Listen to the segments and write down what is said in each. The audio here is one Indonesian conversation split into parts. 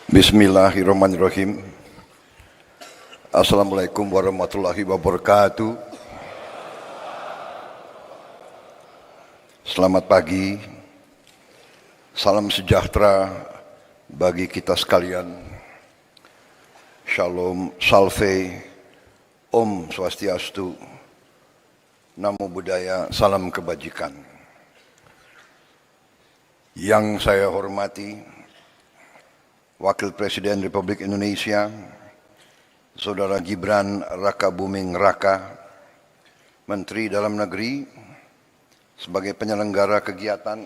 Bismillahirrahmanirrahim. Assalamualaikum warahmatullahi wabarakatuh. Selamat pagi. Salam sejahtera bagi kita sekalian. Shalom, salve, Om Swastiastu, Namo Buddhaya, salam kebajikan. Yang saya hormati Wakil Presiden Republik Indonesia, Saudara Gibran Rakabuming Raka, Menteri Dalam Negeri, sebagai penyelenggara kegiatan,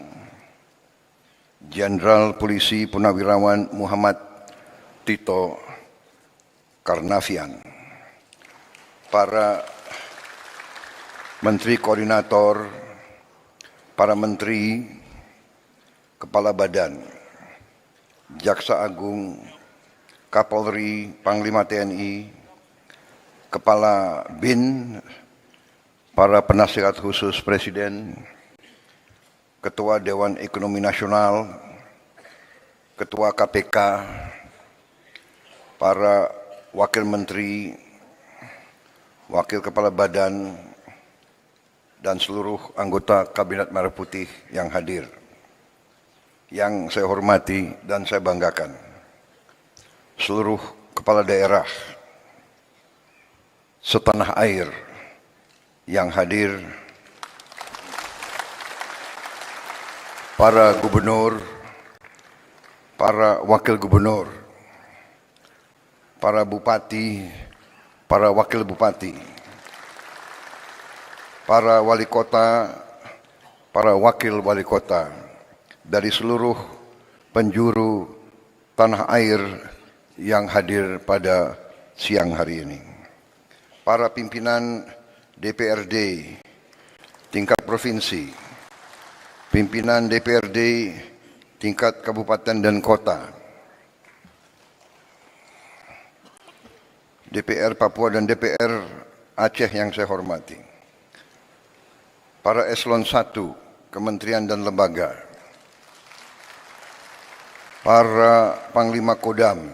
Jenderal Polisi Purnawirawan Muhammad Tito Karnavian, para Menteri Koordinator, para Menteri, Kepala Badan, Jaksa Agung, Kapolri, Panglima TNI, Kepala BIN, para penasihat khusus Presiden, Ketua Dewan Ekonomi Nasional, Ketua KPK, para Wakil Menteri, Wakil Kepala Badan, dan seluruh anggota Kabinet Merah Putih yang hadir. Yang saya hormati dan saya banggakan, seluruh kepala daerah setanah air yang hadir, para gubernur, para wakil gubernur, para bupati, para wakil bupati, para wali kota, para wakil wali kota, dari seluruh penjuru tanah air yang hadir pada siang hari ini. Para pimpinan DPRD tingkat provinsi, pimpinan DPRD tingkat kabupaten dan kota, DPR Papua dan DPR Aceh yang saya hormati, para eselon 1 kementerian dan lembaga, para Panglima Kodam,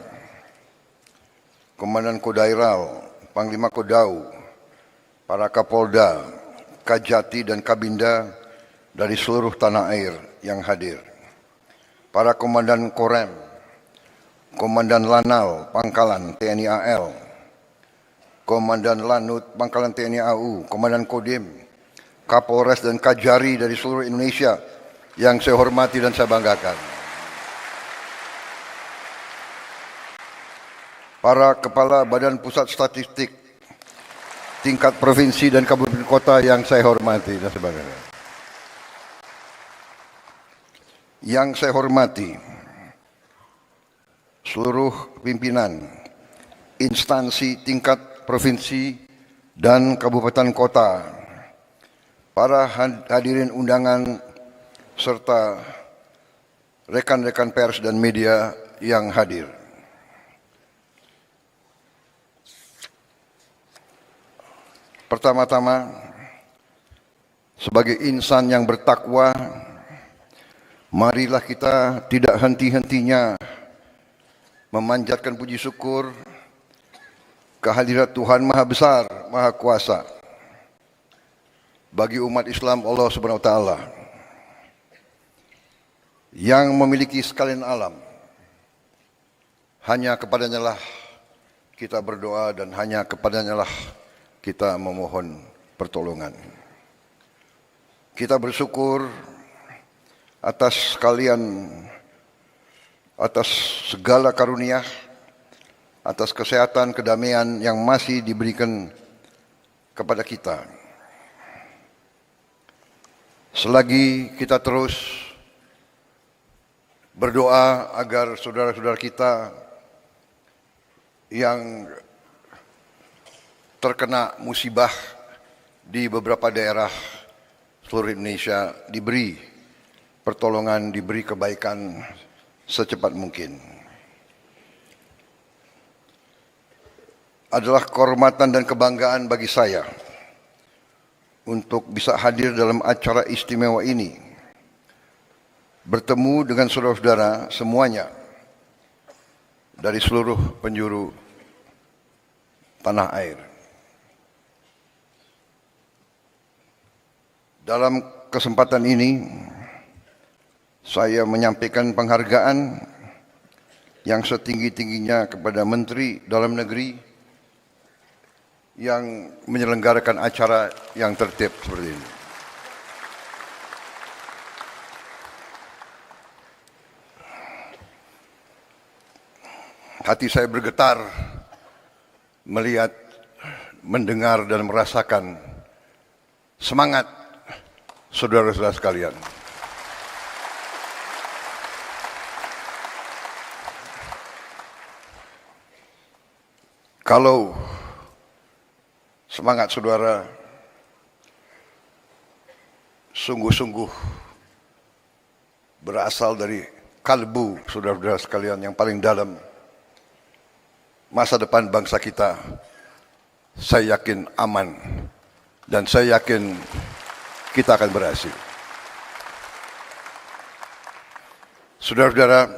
Komandan Kodairal, Panglima Kodau, para Kapolda, Kajati dan Kabinda dari seluruh tanah air yang hadir, para Komandan Korem, Komandan Lanal, Pangkalan TNI AL, Komandan Lanut, Pangkalan TNI AU, Komandan Kodim, Kapolres dan Kajari dari seluruh Indonesia yang saya hormati dan saya banggakan. Para Kepala Badan Pusat Statistik tingkat provinsi dan kabupaten kota yang saya hormati dan sebagainya. Yang saya hormati seluruh pimpinan instansi tingkat provinsi dan kabupaten kota, para hadirin undangan serta rekan-rekan pers dan media yang hadir. Pertama-tama, sebagai insan yang bertakwa, marilah kita tidak henti-hentinya memanjatkan puji syukur kehadirat Tuhan Maha Besar, Maha Kuasa bagi umat Islam Allah Subhanahu wa Ta'ala yang memiliki sekalian alam. Hanya kepadanya lah kita berdoa dan hanya kepadanya lah kita memohon pertolongan. Kita bersyukur atas segala karunia, atas kesehatan, kedamaian yang masih diberikan kepada kita. Selagi kita terus berdoa agar saudara-saudara kita yang terkena musibah di beberapa daerah seluruh Indonesia diberi pertolongan, diberi kebaikan secepat mungkin. Adalah kehormatan dan kebanggaan bagi saya untuk bisa hadir dalam acara istimewa ini, bertemu dengan saudara-saudara semuanya dari seluruh penjuru tanah air. Dalam kesempatan ini, saya menyampaikan penghargaan yang setinggi-tingginya kepada Menteri Dalam Negeri yang menyelenggarakan acara yang tertib seperti ini. Hati saya bergetar melihat, mendengar dan merasakan semangat saudara-saudara sekalian. Kalau semangat saudara sungguh-sungguh berasal dari kalbu saudara-saudara sekalian yang paling dalam, masa depan bangsa kita, saya yakin aman dan saya yakin kita akan berhasil. Saudara-saudara,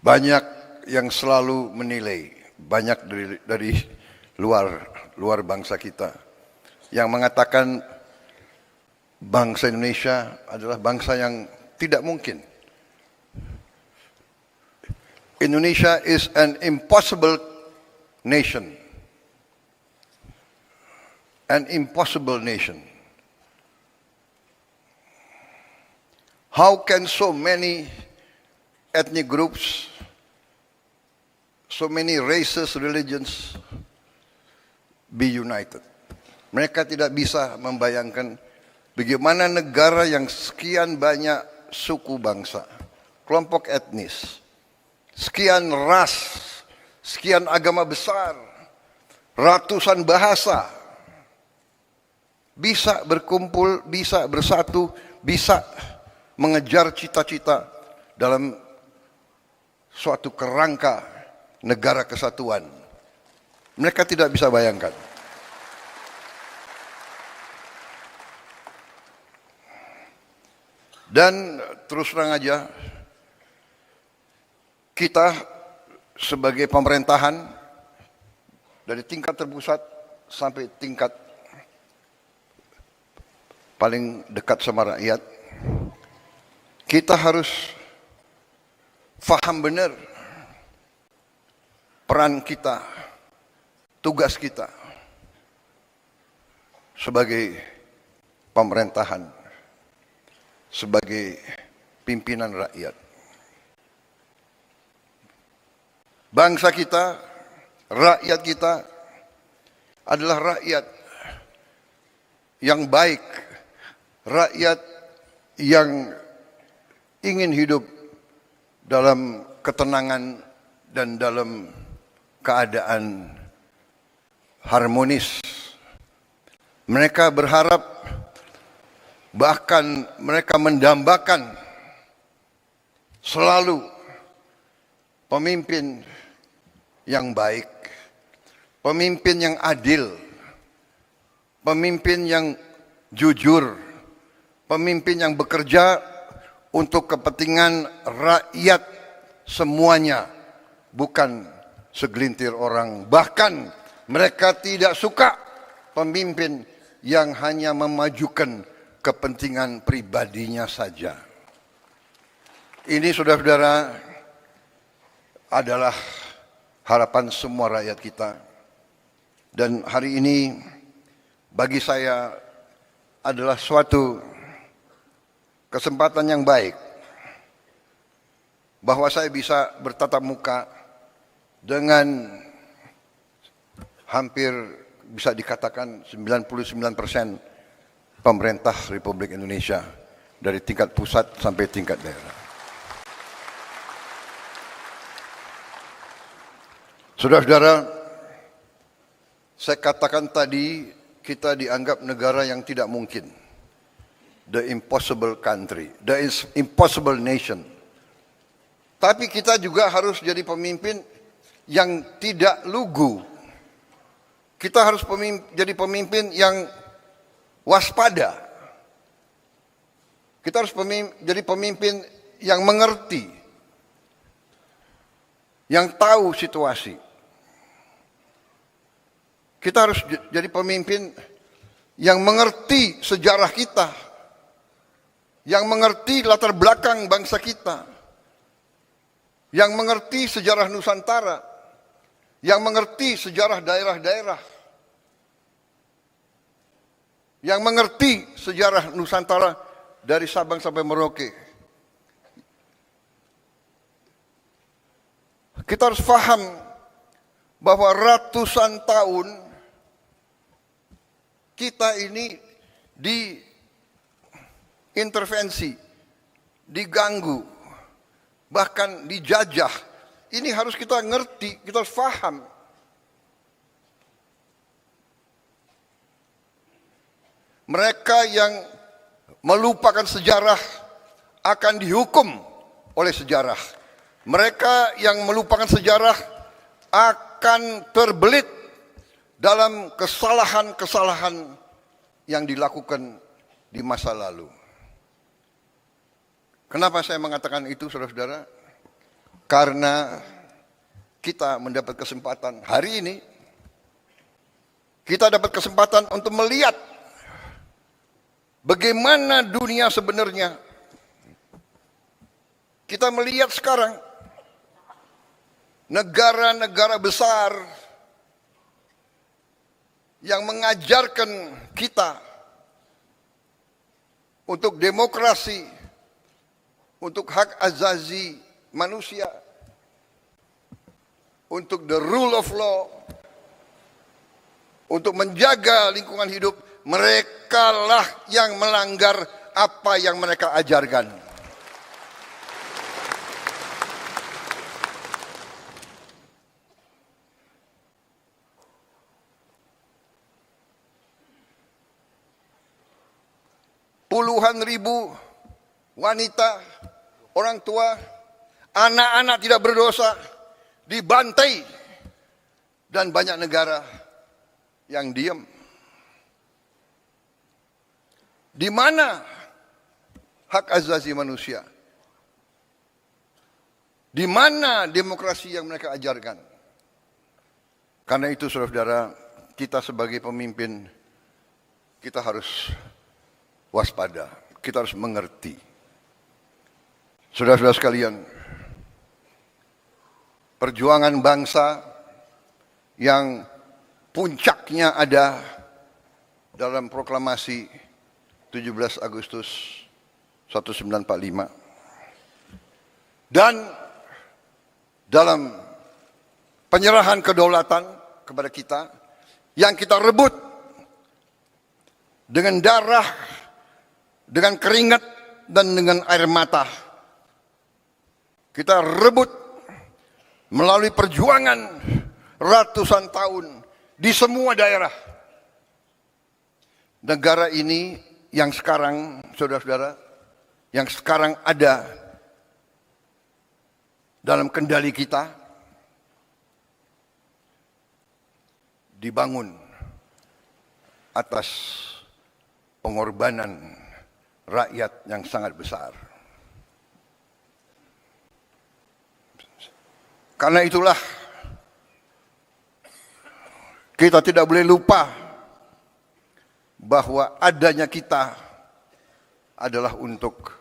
banyak yang selalu menilai, banyak dari luar bangsa kita yang mengatakan bangsa Indonesia adalah bangsa yang tidak mungkin. Indonesia is an impossible nation. An impossible nation. How can so many ethnic groups, so many races, religions be united? Mereka tidak bisa membayangkan bagaimana negara yang sekian banyak suku bangsa, kelompok etnis, sekian ras, sekian agama besar, ratusan bahasa, bisa berkumpul, bisa bersatu, bisa mengejar cita-cita dalam suatu kerangka negara kesatuan. Mereka tidak bisa bayangkan. Dan terus terang aja, kita sebagai pemerintahan dari tingkat terpusat sampai tingkat paling dekat sama rakyat, kita harus faham benar peran kita, tugas kita sebagai pemerintahan, sebagai pimpinan rakyat. Bangsa kita, rakyat kita adalah rakyat yang baik, rakyat yang ingin hidup dalam ketenangan dan dalam keadaan harmonis. Mereka berharap, bahkan mereka mendambakan selalu pemimpin yang baik, pemimpin yang adil, pemimpin yang jujur, pemimpin yang bekerja untuk kepentingan rakyat semuanya, bukan segelintir orang. Bahkan mereka tidak suka pemimpin yang hanya memajukan kepentingan pribadinya saja. Ini saudara-saudara adalah harapan semua rakyat kita. Dan hari ini bagi saya adalah suatu kesempatan yang baik bahwa saya bisa bertatap muka dengan hampir bisa dikatakan 99% pemerintah Republik Indonesia dari tingkat pusat sampai tingkat daerah. Saudara-saudara, saya katakan tadi kita dianggap negara yang tidak mungkin. The impossible country, the impossible nation. Tapi kita juga harus jadi pemimpin yang tidak lugu. Kita harus jadi pemimpin yang waspada. Kita harus jadi pemimpin yang mengerti, yang tahu situasi. Kita harus jadi pemimpin yang mengerti sejarah kita, yang mengerti latar belakang bangsa kita, yang mengerti sejarah Nusantara, yang mengerti sejarah daerah-daerah, yang mengerti sejarah Nusantara dari Sabang sampai Merauke. Kita harus paham bahwa ratusan tahun kita ini diintervensi, diganggu, bahkan dijajah. Ini harus kita ngerti, kita harus paham. Mereka yang melupakan sejarah akan dihukum oleh sejarah. Mereka yang melupakan sejarah akan terbelit dalam kesalahan-kesalahan yang dilakukan di masa lalu. Kenapa saya mengatakan itu, saudara-saudara? Karena kita mendapat kesempatan hari ini, kita dapat kesempatan untuk melihat bagaimana dunia sebenarnya. Kita melihat sekarang negara-negara besar yang mengajarkan kita untuk demokrasi, untuk hak asasi manusia, untuk the rule of law, untuk menjaga lingkungan hidup. Merekalah yang melanggar apa yang mereka ajarkan. Puluhan ribu wanita, orang tua, anak-anak tidak berdosa dibantai, dan banyak negara yang diam. Di mana hak asasi manusia? Di mana demokrasi yang mereka ajarkan? Karena itu, saudara-saudara, kita sebagai pemimpin, kita harus waspada, kita harus mengerti. Saudara-saudara sekalian, perjuangan bangsa yang puncaknya ada dalam proklamasi 17 Agustus 1945 dan dalam penyerahan kedaulatan kepada kita yang kita rebut dengan darah, dengan keringat, dan dengan air mata. Kita rebut melalui perjuangan ratusan tahun di semua daerah. Negara ini yang sekarang, saudara-saudara, yang sekarang ada dalam kendali kita, dibangun atas pengorbanan rakyat yang sangat besar. Karena itulah kita tidak boleh lupa bahwa adanya kita adalah untuk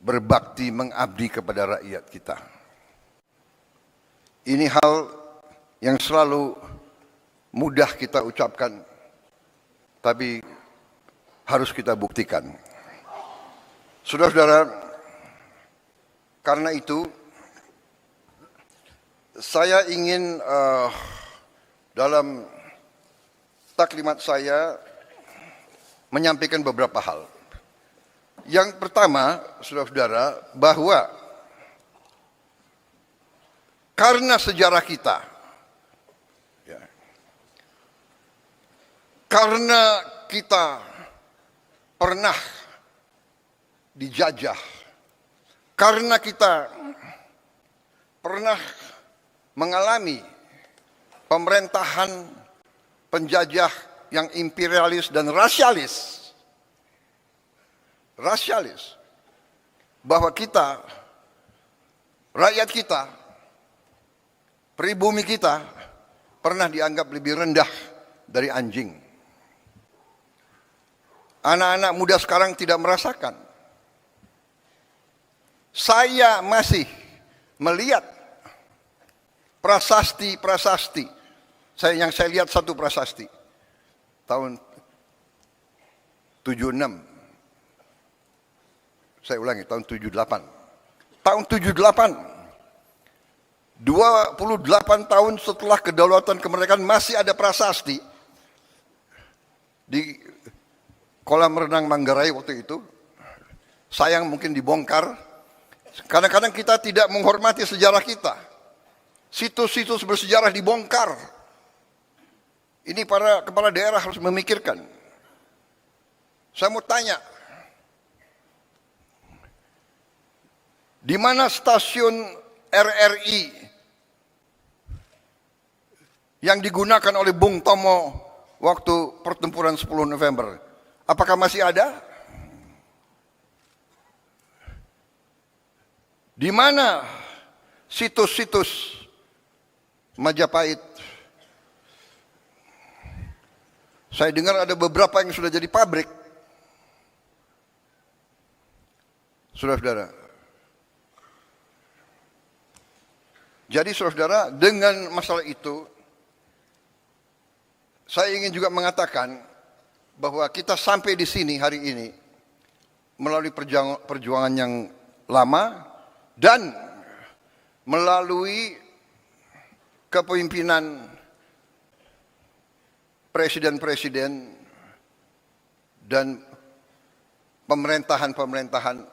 berbakti, mengabdi kepada rakyat kita. Ini hal yang selalu mudah kita ucapkan, tapi harus kita buktikan. Saudara-saudara, karena itu saya ingin dalam taklimat saya menyampaikan beberapa hal. Yang pertama, saudara-saudara, bahwa karena sejarah kita, ya, karena kita pernah dijajah, karena kita pernah mengalami pemerintahan penjajah yang imperialis dan rasialis, bahwa kita, rakyat kita, pribumi kita pernah dianggap lebih rendah dari anjing. Anak-anak muda sekarang tidak merasakan. Saya masih melihat prasasti. Yang saya lihat satu prasasti tahun 76. Saya ulangi, tahun 78. Tahun 78. 28 tahun setelah kedaulatan kemerdekaan masih ada prasasti di kolam renang Manggarai waktu itu. Sayang mungkin dibongkar. Kadang-kadang kita tidak menghormati sejarah kita. Situs-situs bersejarah dibongkar. Ini para kepala daerah harus memikirkan. Saya mau tanya, di mana stasiun RRI yang digunakan oleh Bung Tomo waktu pertempuran 10 November? Apakah masih ada? Di mana situs-situs Majapahit? Saya dengar ada beberapa yang sudah jadi pabrik. Saudara-saudara. Jadi saudara-saudara, dengan masalah itu, saya ingin juga mengatakan bahwa kita sampai di sini hari ini melalui perjuangan yang lama dan melalui kepemimpinan presiden-presiden dan pemerintahan-pemerintahan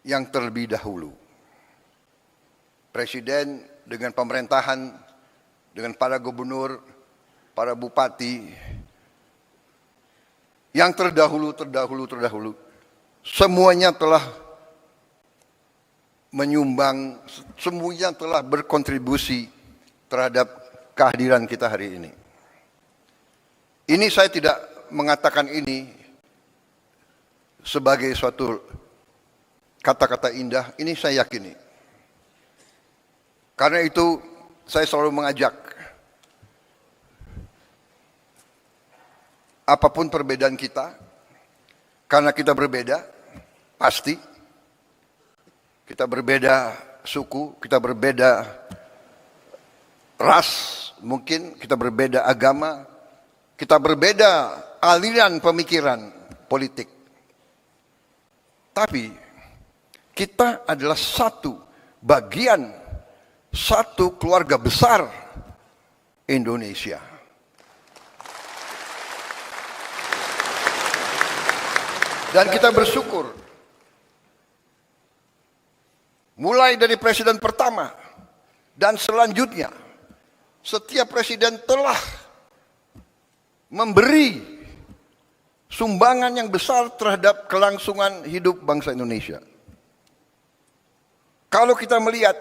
yang terlebih dahulu. Presiden dengan pemerintahan, dengan para gubernur, para bupati, yang terdahulu, semuanya telah menyumbang, semuanya telah berkontribusi terhadap kehadiran kita hari ini. Ini saya tidak mengatakan ini sebagai suatu kata-kata indah, ini saya yakini. Karena itu saya selalu mengajak, apapun perbedaan kita, karena kita berbeda, pasti. Kita berbeda suku, kita berbeda ras, mungkin kita berbeda agama, kita berbeda aliran pemikiran politik. Tapi kita adalah satu bagian, satu keluarga besar Indonesia. Dan kita bersyukur, mulai dari presiden pertama dan selanjutnya, setiap presiden telah memberi sumbangan yang besar terhadap kelangsungan hidup bangsa Indonesia. Kalau kita melihat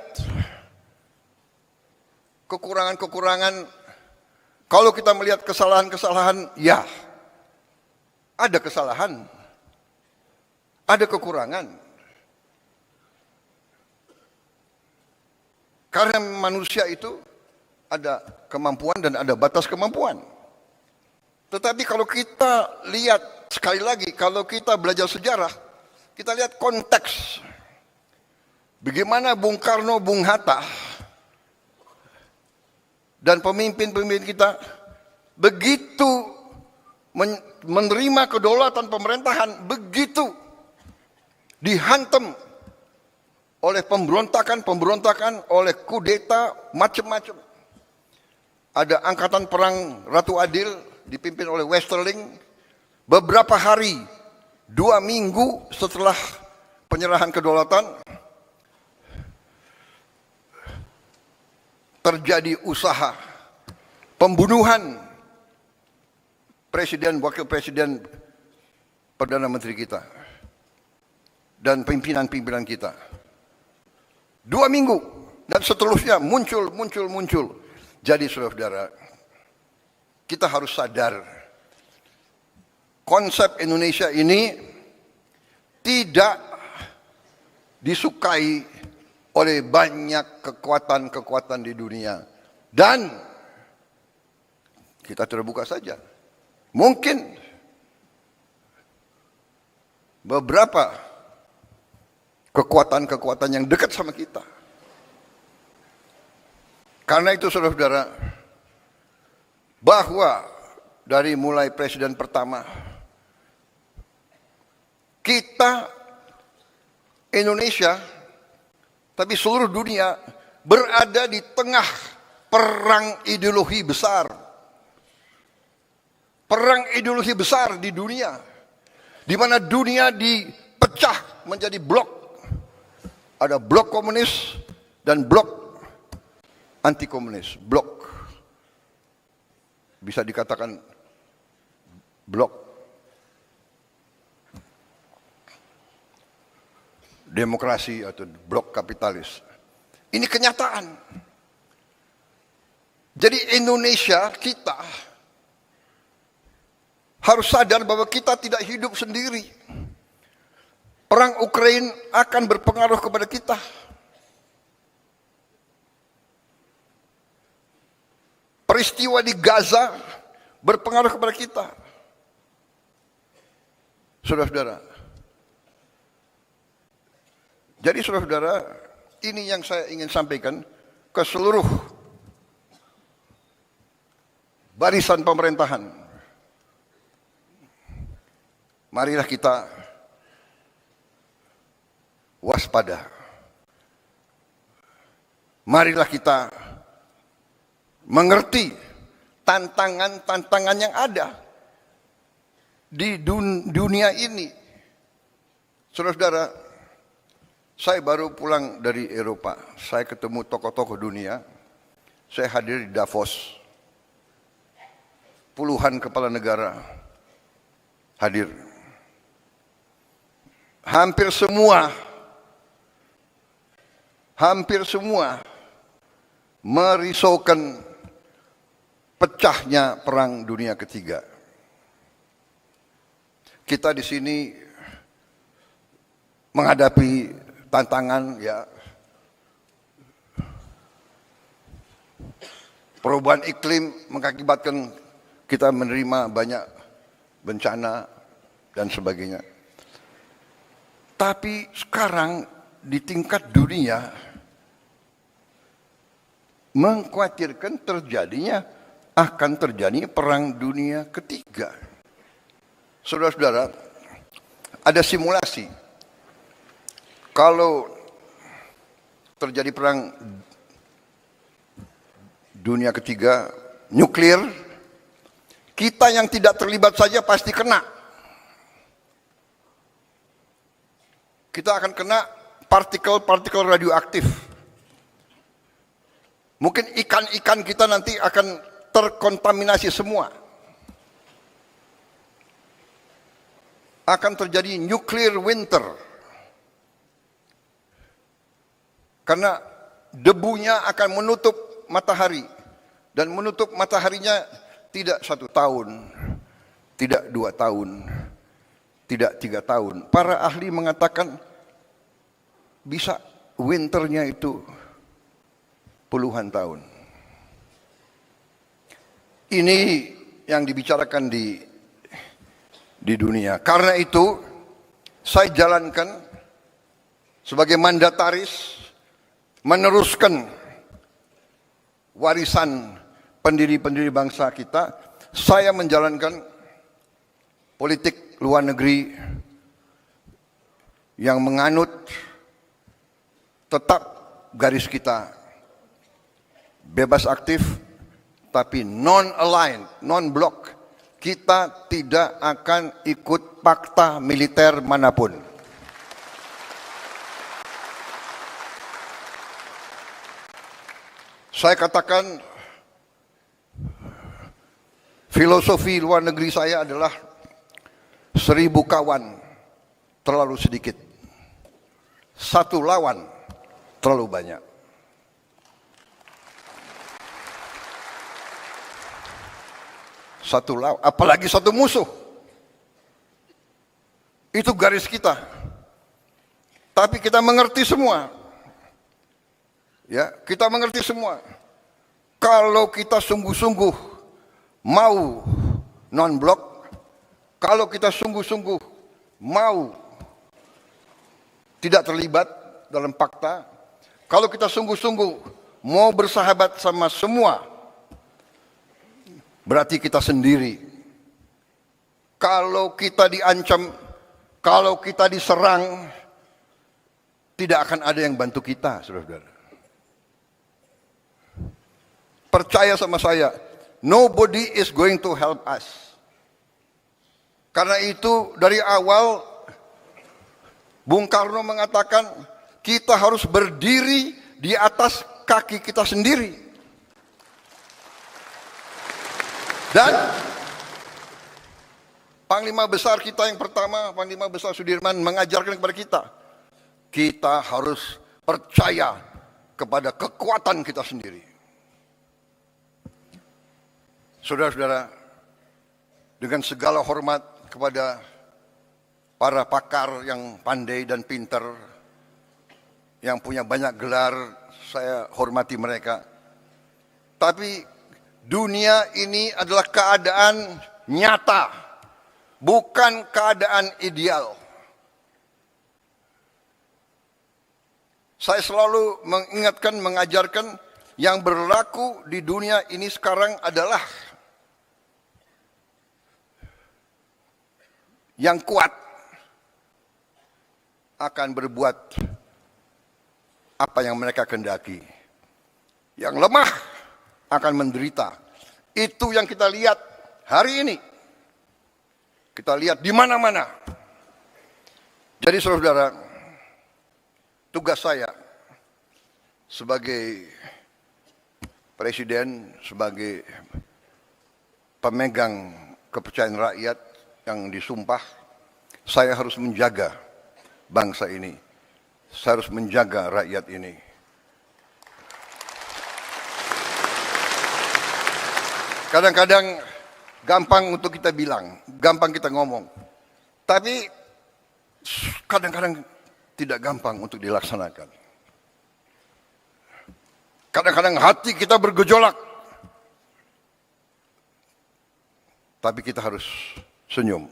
kekurangan-kekurangan, kalau kita melihat kesalahan-kesalahan, ya, ada kesalahan, ada kekurangan. Karena manusia itu ada kemampuan dan ada batas kemampuan. Tetapi kalau kita lihat, sekali lagi, kalau kita belajar sejarah, kita lihat konteks. Bagaimana Bung Karno, Bung Hatta, dan pemimpin-pemimpin kita begitu menerima kedaulatan pemerintahan, begitu dihantam oleh pemberontakan, oleh kudeta, macam-macam. Ada angkatan perang Ratu Adil dipimpin oleh Westerling. Beberapa hari, 2 minggu setelah penyerahan kedaulatan, terjadi usaha pembunuhan presiden, wakil presiden, perdana menteri kita, dan pimpinan-pimpinan kita. 2 minggu dan seterusnya muncul. Jadi saudara-saudara, kita harus sadar konsep Indonesia ini tidak disukai oleh banyak kekuatan-kekuatan di dunia. Dan kita terbuka saja. Mungkin beberapa kekuatan-kekuatan yang dekat sama kita. Karena itu saudara-saudara, bahwa dari mulai presiden pertama, kita Indonesia, tapi seluruh dunia berada di tengah perang ideologi besar. Perang ideologi besar di dunia, di mana dunia dipecah menjadi blok. Ada blok komunis dan blok anti komunis. Blok, bisa dikatakan blok demokrasi atau blok kapitalis. Ini kenyataan. Jadi Indonesia, kita harus sadar bahwa kita tidak hidup sendiri. Perang Ukraina akan berpengaruh kepada kita. Peristiwa di Gaza berpengaruh kepada kita. Saudara-saudara. Jadi saudara-saudara, ini yang saya ingin sampaikan ke seluruh barisan pemerintahan. Marilah kita waspada. Marilah kita mengerti tantangan-tantangan yang ada di dunia ini. Saudara-saudara, saya baru pulang dari Eropa. Saya ketemu tokoh-tokoh dunia. Saya hadir di Davos. Puluhan kepala negara hadir. Hampir semua merisaukan pecahnya perang dunia ketiga. Kita di sini menghadapi tantangan, ya, perubahan iklim mengakibatkan kita menerima banyak bencana dan sebagainya. Tapi sekarang di tingkat dunia mengkhawatirkan akan terjadi perang dunia ketiga. Saudara-saudara, ada simulasi. Kalau terjadi perang dunia ketiga, nuklir, kita yang tidak terlibat saja pasti kena. Kita akan kena partikel-partikel radioaktif. Mungkin ikan-ikan kita nanti akan terkontaminasi semua. Akan terjadi nuclear winter. Karena debunya akan menutup matahari. Dan menutup mataharinya tidak 1 tahun, tidak 2 tahun, tidak 3 tahun. Para ahli mengatakan bisa winternya itu puluhan tahun. Ini yang dibicarakan di dunia. Karena itu saya jalankan sebagai mandataris meneruskan warisan pendiri-pendiri bangsa kita. Saya menjalankan politik luar negeri yang menganut tetap garis kita bebas aktif tapi non-aligned, non-block. Kita tidak akan ikut fakta militer manapun. Saya katakan filosofi luar negeri saya adalah 1000 kawan terlalu sedikit, 1 lawan terlalu banyak. Satu lawan, apalagi 1 musuh. Itu garis kita. Tapi kita mengerti semua Ya, kita mengerti semua. Kalau kita sungguh-sungguh mau non-blok, kalau kita sungguh-sungguh mau tidak terlibat dalam fakta, kalau kita sungguh-sungguh mau bersahabat sama semua, berarti kita sendiri. Kalau kita diancam, kalau kita diserang, tidak akan ada yang bantu kita, saudara-saudara. Percaya sama saya, nobody is going to help us. Karena itu dari awal Bung Karno mengatakan kita harus berdiri di atas kaki kita sendiri. Dan Panglima Besar kita yang pertama, Panglima Besar Sudirman mengajarkan kepada kita harus percaya kepada kekuatan kita sendiri. Saudara-saudara, dengan segala hormat kepada para pakar yang pandai dan pintar, yang punya banyak gelar, saya hormati mereka. Tapi dunia ini adalah keadaan nyata, bukan keadaan ideal. Saya selalu mengingatkan, mengajarkan yang berlaku di dunia ini sekarang adalah yang kuat akan berbuat apa yang mereka kehendaki. Yang lemah akan menderita. Itu yang kita lihat hari ini. Kita lihat di mana-mana. Jadi saudara-saudara, tugas saya sebagai presiden, sebagai pemegang kepercayaan rakyat yang disumpah, saya harus menjaga bangsa ini. Saya harus menjaga rakyat ini. Kadang-kadang gampang untuk kita bilang, gampang kita ngomong. Tapi kadang-kadang tidak gampang untuk dilaksanakan. Kadang-kadang hati kita bergejolak. Tapi kita harus senyum.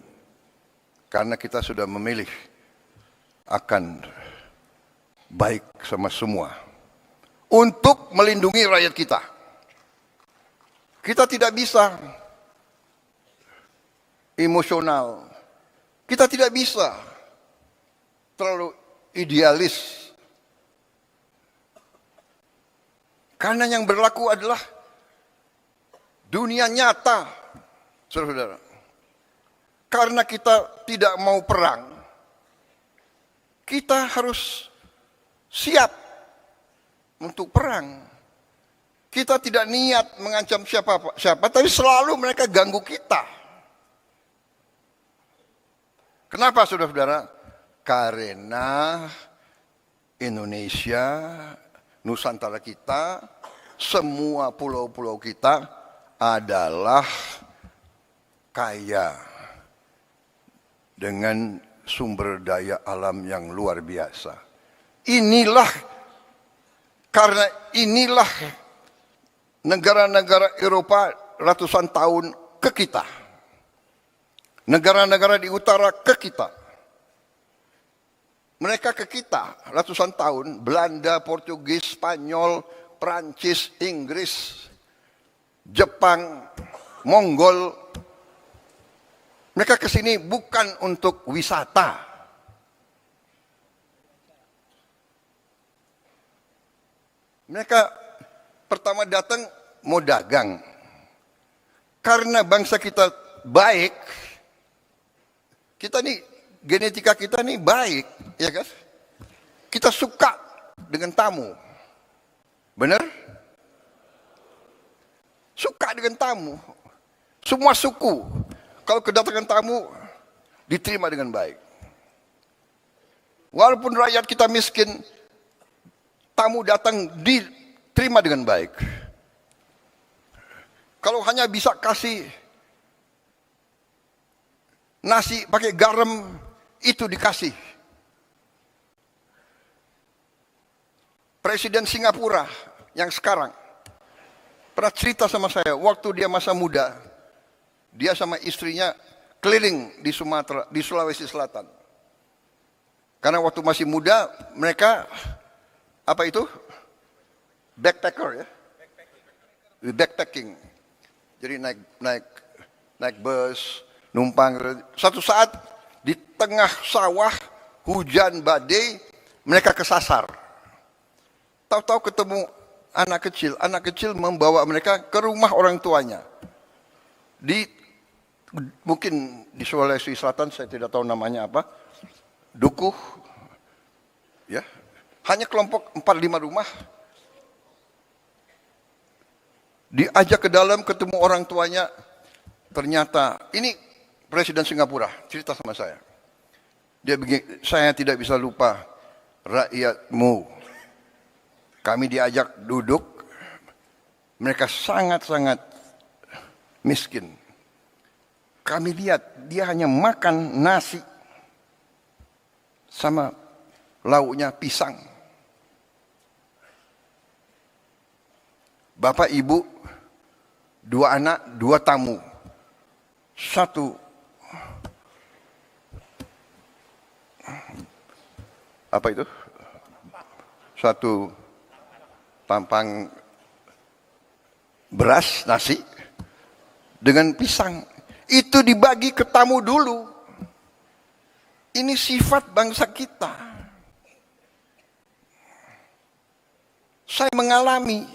Karena kita sudah memilih akan baik sama semua. Untuk melindungi rakyat kita. Kita tidak bisa emosional. Kita tidak bisa terlalu idealis. Karena yang berlaku adalah dunia nyata, saudara-saudara. Karena kita tidak mau perang, kita harus siap untuk perang. Kita tidak niat mengancam siapa, tapi selalu mereka ganggu kita. Kenapa saudara-saudara? Karena Indonesia, Nusantara kita, semua pulau-pulau kita adalah kaya dengan sumber daya alam yang luar biasa. Karena inilah negara-negara Eropa ratusan tahun ke kita. Negara-negara di utara ke kita. Mereka ke kita ratusan tahun, Belanda, Portugis, Spanyol, Prancis, Inggris, Jepang, Mongol. Mereka ke sini bukan untuk wisata. Mereka pertama datang mau dagang. Karena bangsa kita baik, kita nih genetika kita nih baik, ya kan? Kita suka dengan tamu. Benar? Suka dengan tamu. Semua suku, kalau kedatangan tamu, diterima dengan baik. Walaupun rakyat kita miskin, tamu datang diterima dengan baik. Kalau hanya bisa kasih nasi pakai garam, itu dikasih. Presiden Singapura yang sekarang pernah cerita sama saya, waktu dia masa muda, dia sama istrinya keliling di Sumatera, di Sulawesi Selatan. Karena waktu masih muda, mereka apa itu? Backpacker ya. Backpacking. Jadi naik bus, numpang. Satu saat di tengah sawah, hujan badai, mereka kesasar. Tahu-tahu ketemu anak kecil membawa mereka ke rumah orang tuanya. Mungkin di Sulawesi Selatan, saya tidak tahu namanya apa, Dukuh, ya, hanya kelompok 4-5 rumah. Diajak ke dalam, ketemu orang tuanya, ternyata ini Presiden Singapura cerita sama saya. Dia begini, saya tidak bisa lupa rakyatmu. Kami diajak duduk, mereka sangat-sangat miskin. Kami lihat dia hanya makan nasi sama lauknya pisang. Bapak, ibu, 2 anak, 2 tamu. Satu apa itu? Satu tampang beras, nasi, dengan pisang. Itu dibagi ke tamu dulu. Ini sifat bangsa kita. Saya mengalami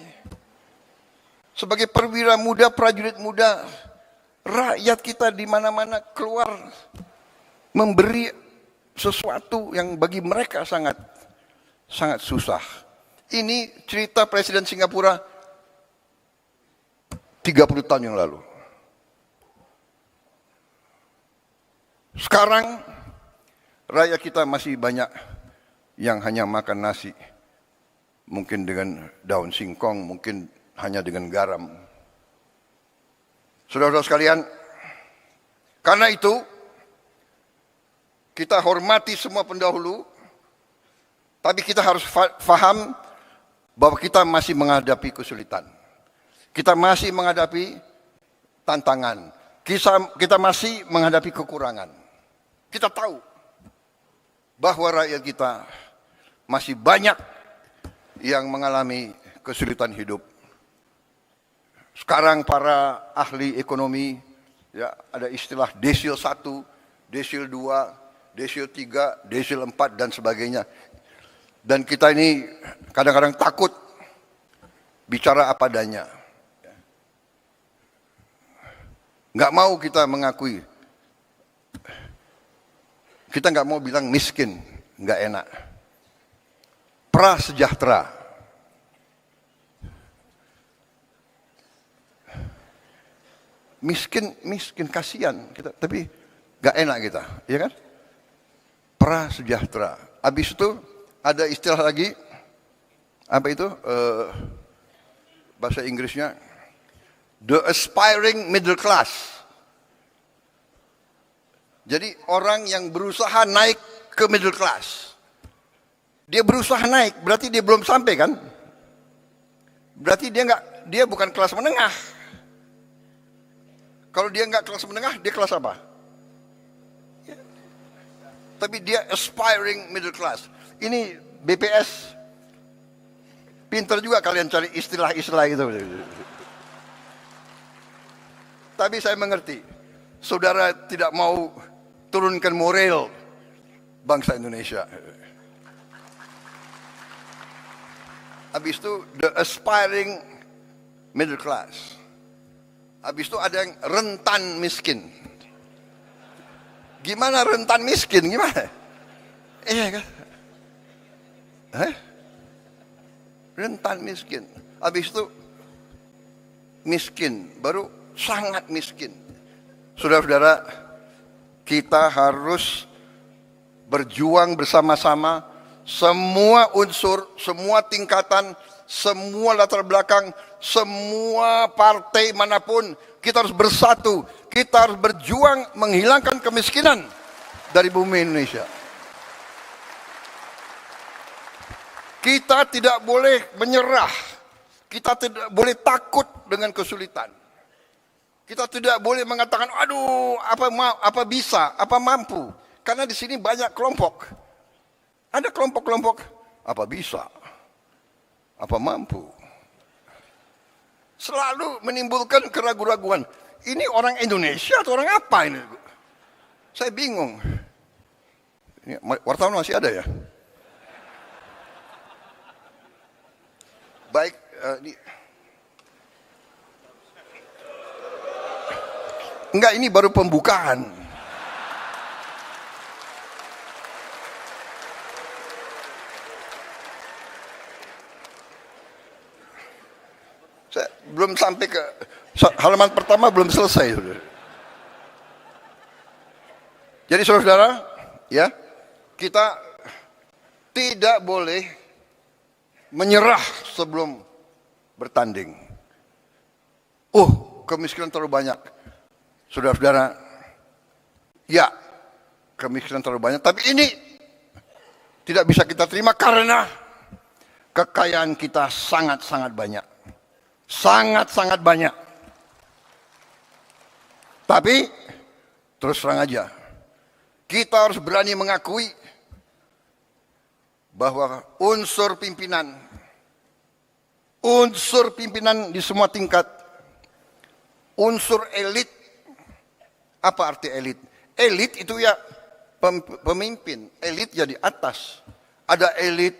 sebagai perwira muda, prajurit muda, rakyat kita di mana-mana keluar memberi sesuatu yang bagi mereka sangat susah. Ini cerita Presiden Singapura 30 tahun yang lalu. Sekarang rakyat kita masih banyak yang hanya makan nasi, mungkin dengan daun singkong, mungkin hanya dengan garam. Saudara-saudara sekalian, karena itu kita hormati semua pendahulu, tapi kita harus faham bahwa kita masih menghadapi kesulitan. Kita masih menghadapi tantangan. Kita masih menghadapi kekurangan. Kita tahu bahwa rakyat kita masih banyak yang mengalami kesulitan hidup. Sekarang para ahli ekonomi, ya, ada istilah desil 1, desil 2, desil 3, desil 4 dan sebagainya. Dan kita ini kadang-kadang takut bicara apa adanya. Nggak mau kita mengakui. Kita nggak mau bilang miskin, nggak enak. Prasejahtera. Miskin kasihan kita, tapi nggak enak kita, ya kan? Prasejahtera. Habis itu ada istilah lagi, apa itu? Bahasa Inggrisnya, the aspiring middle class. Jadi orang yang berusaha naik ke middle class. Dia berusaha naik, berarti dia belum sampai kan? Berarti dia bukan kelas menengah. Kalau dia nggak kelas menengah, dia kelas apa? Ya. Tapi dia aspiring middle class. Ini BPS. Pintar juga kalian cari istilah-istilah itu. Tapi saya mengerti, saudara tidak mau turunkan moral bangsa Indonesia. Habis itu the aspiring middle class. Habis itu ada yang rentan miskin. Gimana rentan miskin? Gimana? Iya kan? Rentan miskin. Habis itu miskin, baru sangat miskin. Saudara-saudara, kita harus berjuang bersama-sama, semua unsur, semua tingkatan, semua latar belakang, semua partai manapun, kita harus bersatu. Kita harus berjuang menghilangkan kemiskinan dari bumi Indonesia. Kita tidak boleh menyerah. Kita tidak boleh takut dengan kesulitan. Kita tidak boleh mengatakan, aduh, apa bisa, apa mampu. Karena di sini banyak kelompok. Ada kelompok-kelompok, apa bisa, apa mampu. Selalu menimbulkan keraguan-raguan. Ini orang Indonesia atau orang apa ini? Saya bingung. Ini wartawan masih ada ya? Baik, enggak, ini baru pembukaan. Saya belum sampai ke halaman pertama, belum selesai. Jadi saudara-saudara, ya, kita tidak boleh menyerah sebelum bertanding. Kemiskinan terlalu banyak. Saudara-saudara, ya, kemiskinan terlalu banyak. Tapi ini tidak bisa kita terima karena kekayaan kita sangat-sangat banyak. Sangat-sangat banyak. Tapi, terus terang aja, kita harus berani mengakui bahwa unsur pimpinan di semua tingkat, unsur elit. Apa arti elit? Elit itu ya pemimpin, elit ya di atas. Ada elit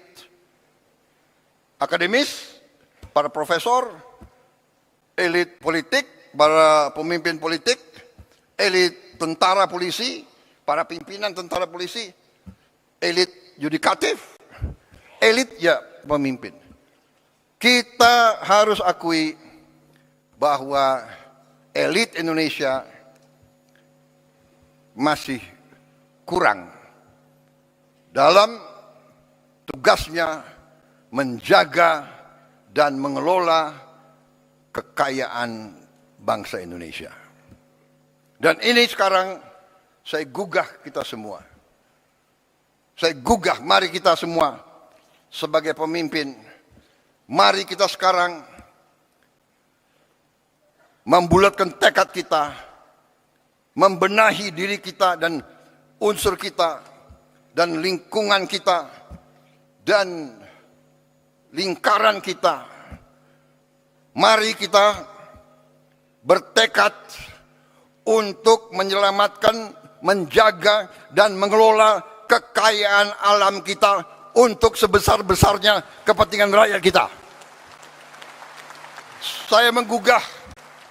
akademis, para profesor, elit politik, para pemimpin politik, elit tentara polisi, para pimpinan tentara polisi, elit yudikatif, elit ya pemimpin. Kita harus akui bahwa elit Indonesia masih kurang dalam tugasnya menjaga dan mengelola kekayaan bangsa Indonesia. Dan ini sekarang saya gugah kita semua. Saya gugah, mari kita semua sebagai pemimpin, mari kita sekarang membulatkan tekad kita, membenahi diri kita dan unsur kita, dan lingkungan kita, dan lingkaran kita. Mari kita bertekad untuk menyelamatkan, menjaga, dan mengelola kekayaan alam kita untuk sebesar-besarnya kepentingan rakyat kita. Saya menggugah,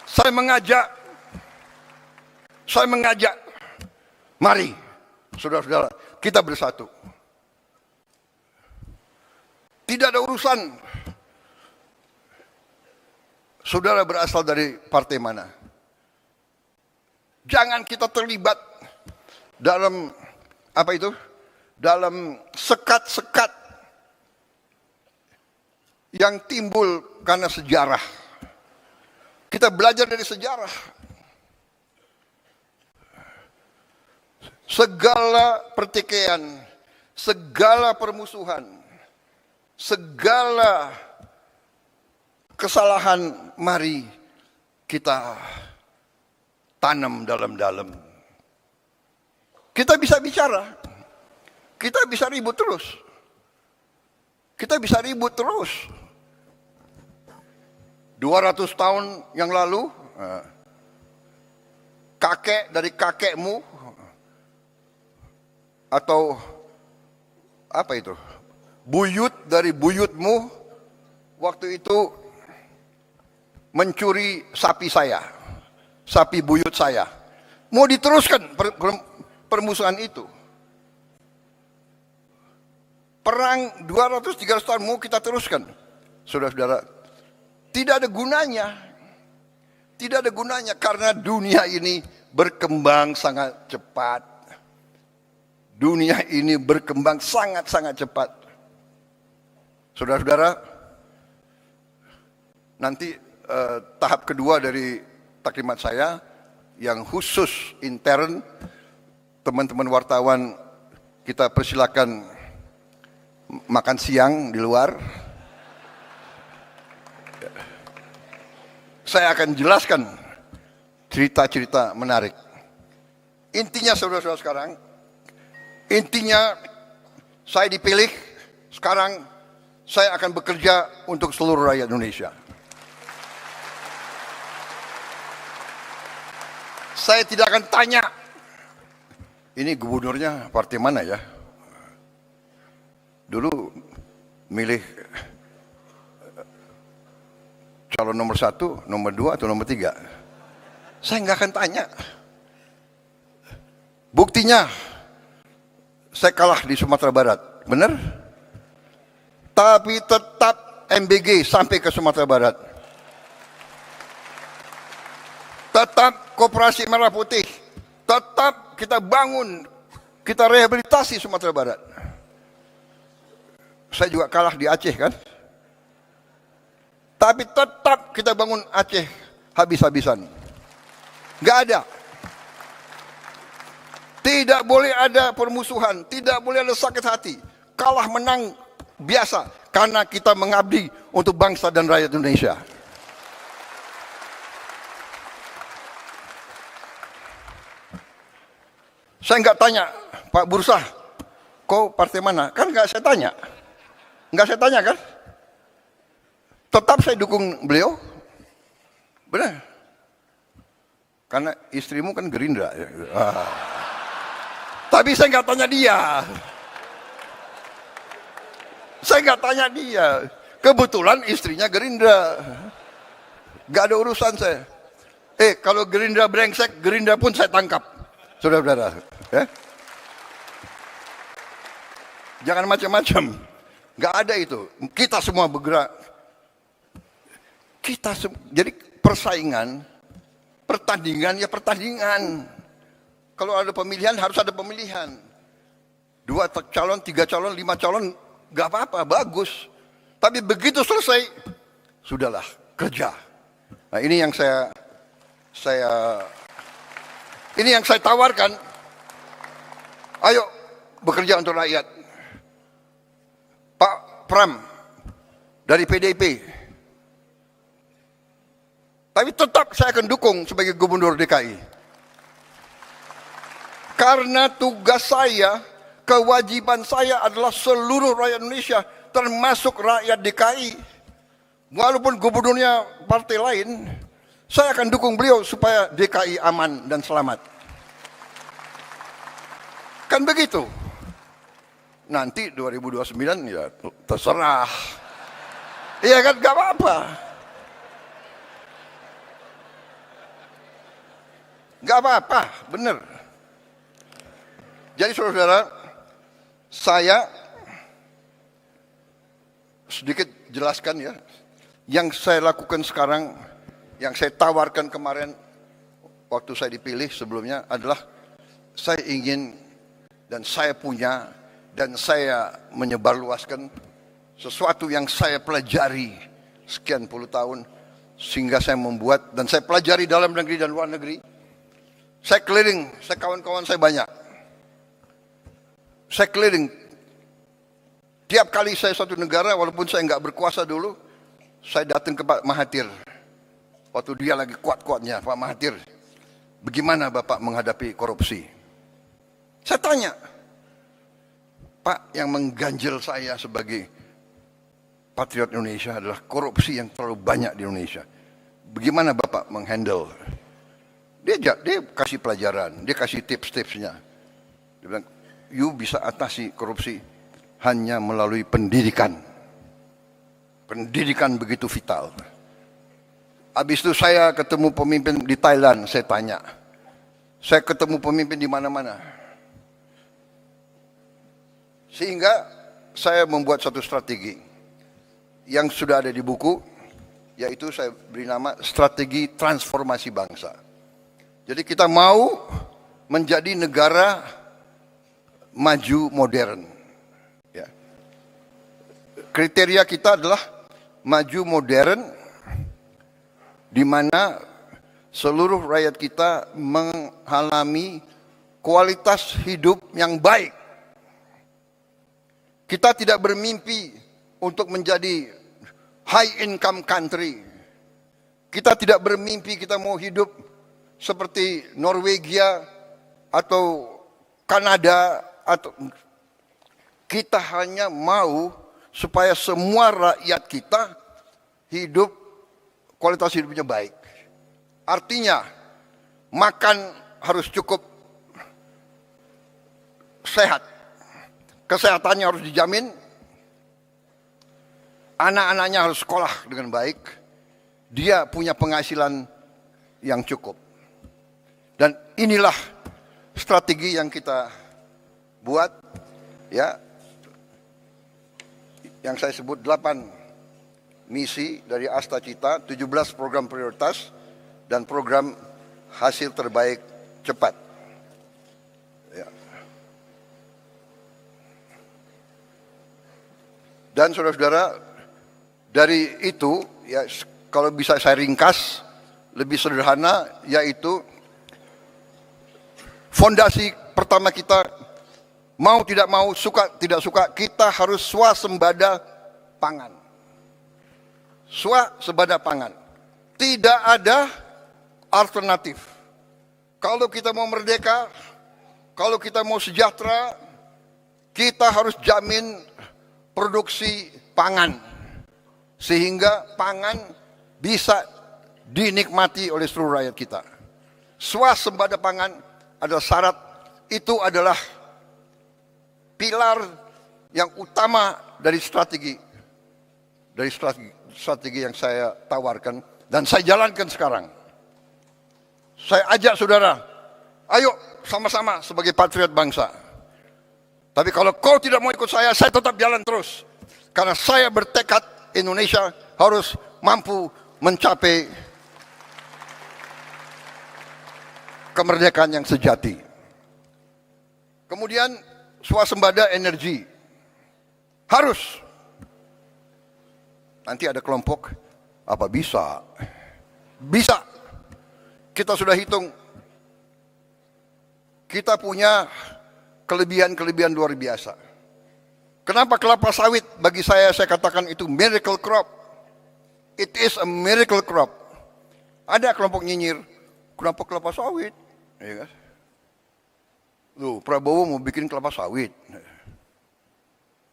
saya mengajak, mari saudara-saudara, kita bersatu. Tidak ada urusan saudara berasal dari partai mana. Jangan kita terlibat dalam dalam sekat-sekat yang timbul karena sejarah. Kita belajar dari sejarah. Segala pertikaian, segala permusuhan, segala kesalahan, mari kita tanam dalam-dalam. Kita bisa bicara, kita bisa ribut terus. Kita bisa ribut terus. 200 tahun yang lalu, kakek dari kakekmu, atau buyut dari buyutmu, waktu itu mencuri sapi saya, sapi buyut saya. Mau diteruskan permusuhan itu. Perang 200-300 tahun mau kita teruskan. Saudara-saudara, tidak ada gunanya. Tidak ada gunanya karena dunia ini berkembang sangat cepat. Dunia ini berkembang sangat-sangat cepat. Saudara-saudara, nanti tahap kedua dari taklimat saya yang khusus intern, teman-teman wartawan kita persilakan makan siang di luar. Saya akan jelaskan cerita-cerita menarik. Intinya saudara-saudara sekarang, intinya saya dipilih, sekarang saya akan bekerja untuk seluruh rakyat Indonesia. Saya tidak akan tanya, ini gubernurnya partai mana ya? Dulu milih calon nomor 1, nomor 2, atau nomor 3. Saya nggak akan tanya. Buktinya, saya kalah di Sumatera Barat, benar? Tapi tetap MBG sampai ke Sumatera Barat. Tetap Koperasi Merah Putih. Tetap kita bangun, kita rehabilitasi Sumatera Barat. Saya juga kalah di Aceh kan? Tapi tetap kita bangun Aceh habis-habisan. Nggak ada. Tidak boleh ada permusuhan, tidak boleh ada sakit hati. Kalah menang biasa, karena kita mengabdi untuk bangsa dan rakyat Indonesia. Saya nggak tanya, Pak Bursa, kau partai mana? Kan nggak saya tanya. Nggak saya tanya kan? Tetap saya dukung beliau. Benar. Karena istrimu kan Gerindra. Tapi saya nggak tanya dia. Saya nggak tanya dia. Kebetulan istrinya Gerindra. Nggak ada urusan saya. Kalau Gerindra brengsek, Gerindra pun saya tangkap. Saudara-saudara. Ya? Jangan macam-macam. Nggak ada itu. Kita semua bergerak. Jadi persaingan, pertandingan ya pertandingan. Kalau ada pemilihan harus ada pemilihan. 2 calon, 3 calon, 5 calon, nggak apa-apa, bagus. Tapi begitu selesai, sudahlah, kerja. Nah ini yang saya tawarkan. Ayo bekerja untuk rakyat. Pak Pram dari PDIP. Tapi tetap saya akan dukung sebagai gubernur DKI. Karena tugas saya, kewajiban saya adalah seluruh rakyat Indonesia, termasuk rakyat DKI. Walaupun gubernurnya partai lain, saya akan dukung beliau supaya DKI aman dan selamat. Kan begitu. Nanti 2029 ya terserah. Iya kan, gak apa-apa. Gak apa-apa, bener. Jadi saudara-saudara, saya sedikit jelaskan ya. Yang saya lakukan sekarang, yang saya tawarkan kemarin waktu saya dipilih sebelumnya adalah saya ingin dan saya punya dan saya menyebarluaskan sesuatu yang saya pelajari sekian puluh tahun sehingga saya membuat dan saya pelajari dalam negeri dan luar negeri. Saya keliling, kawan-kawan saya banyak. Saya keliling. Tiap kali saya satu negara, walaupun saya nggak berkuasa dulu, saya datang ke Pak Mahathir. Waktu dia lagi kuat-kuatnya, Pak Mahathir, bagaimana Bapak menghadapi korupsi? Saya tanya, Pak, yang mengganjal saya sebagai patriot Indonesia adalah korupsi yang terlalu banyak di Indonesia. Bagaimana Bapak menghandle? Dia kasih pelajaran, dia kasih tips-tipsnya. Dia bilang, you bisa atasi korupsi hanya melalui pendidikan. Pendidikan begitu vital. Habis itu saya ketemu pemimpin di Thailand, saya tanya. Saya ketemu pemimpin di mana-mana. Sehingga saya membuat satu strategi yang sudah ada di buku, yaitu saya beri nama strategi transformasi bangsa. Jadi kita mau menjadi negara maju modern. Ya. Kriteria kita adalah maju modern, di mana seluruh rakyat kita mengalami kualitas hidup yang baik. Kita tidak bermimpi untuk menjadi high income country. Kita tidak bermimpi kita mau hidup seperti Norwegia atau Kanada, atau kita hanya mau supaya semua rakyat kita hidup, kualitas hidupnya baik. Artinya makan harus cukup sehat, kesehatannya harus dijamin, anak-anaknya harus sekolah dengan baik, dia punya penghasilan yang cukup. Dan inilah strategi yang kita buat, ya, yang saya sebut 8 misi dari Asta Cita, 17 program prioritas, dan program hasil terbaik cepat. Ya. Dan saudara-saudara, dari itu, ya, kalau bisa saya ringkas, lebih sederhana, yaitu fondasi pertama kita, mau tidak mau, suka tidak suka, kita harus swasembada pangan. Swasembada pangan. Tidak ada alternatif. Kalau kita mau merdeka, kalau kita mau sejahtera, kita harus jamin produksi pangan. Sehingga pangan bisa dinikmati oleh seluruh rakyat kita. Swasembada pangan adalah syarat, itu adalah pilar yang utama dari strategi yang saya tawarkan dan saya jalankan sekarang. Saya ajak saudara, ayo sama-sama sebagai patriot bangsa. Tapi kalau kau tidak mau ikut saya tetap jalan terus. Karena saya bertekad Indonesia harus mampu mencapai kemerdekaan yang sejati. Kemudian swasembada energi. Harus. Nanti ada kelompok, apa bisa? Bisa. Kita sudah hitung. Kita punya kelebihan-kelebihan luar biasa. Kenapa kelapa sawit bagi saya katakan itu miracle crop. It is a miracle crop. Ada kelompok nyinyir, kenapa kelapa sawit? Ya kan? Loh, Prabowo mau bikin kelapa sawit.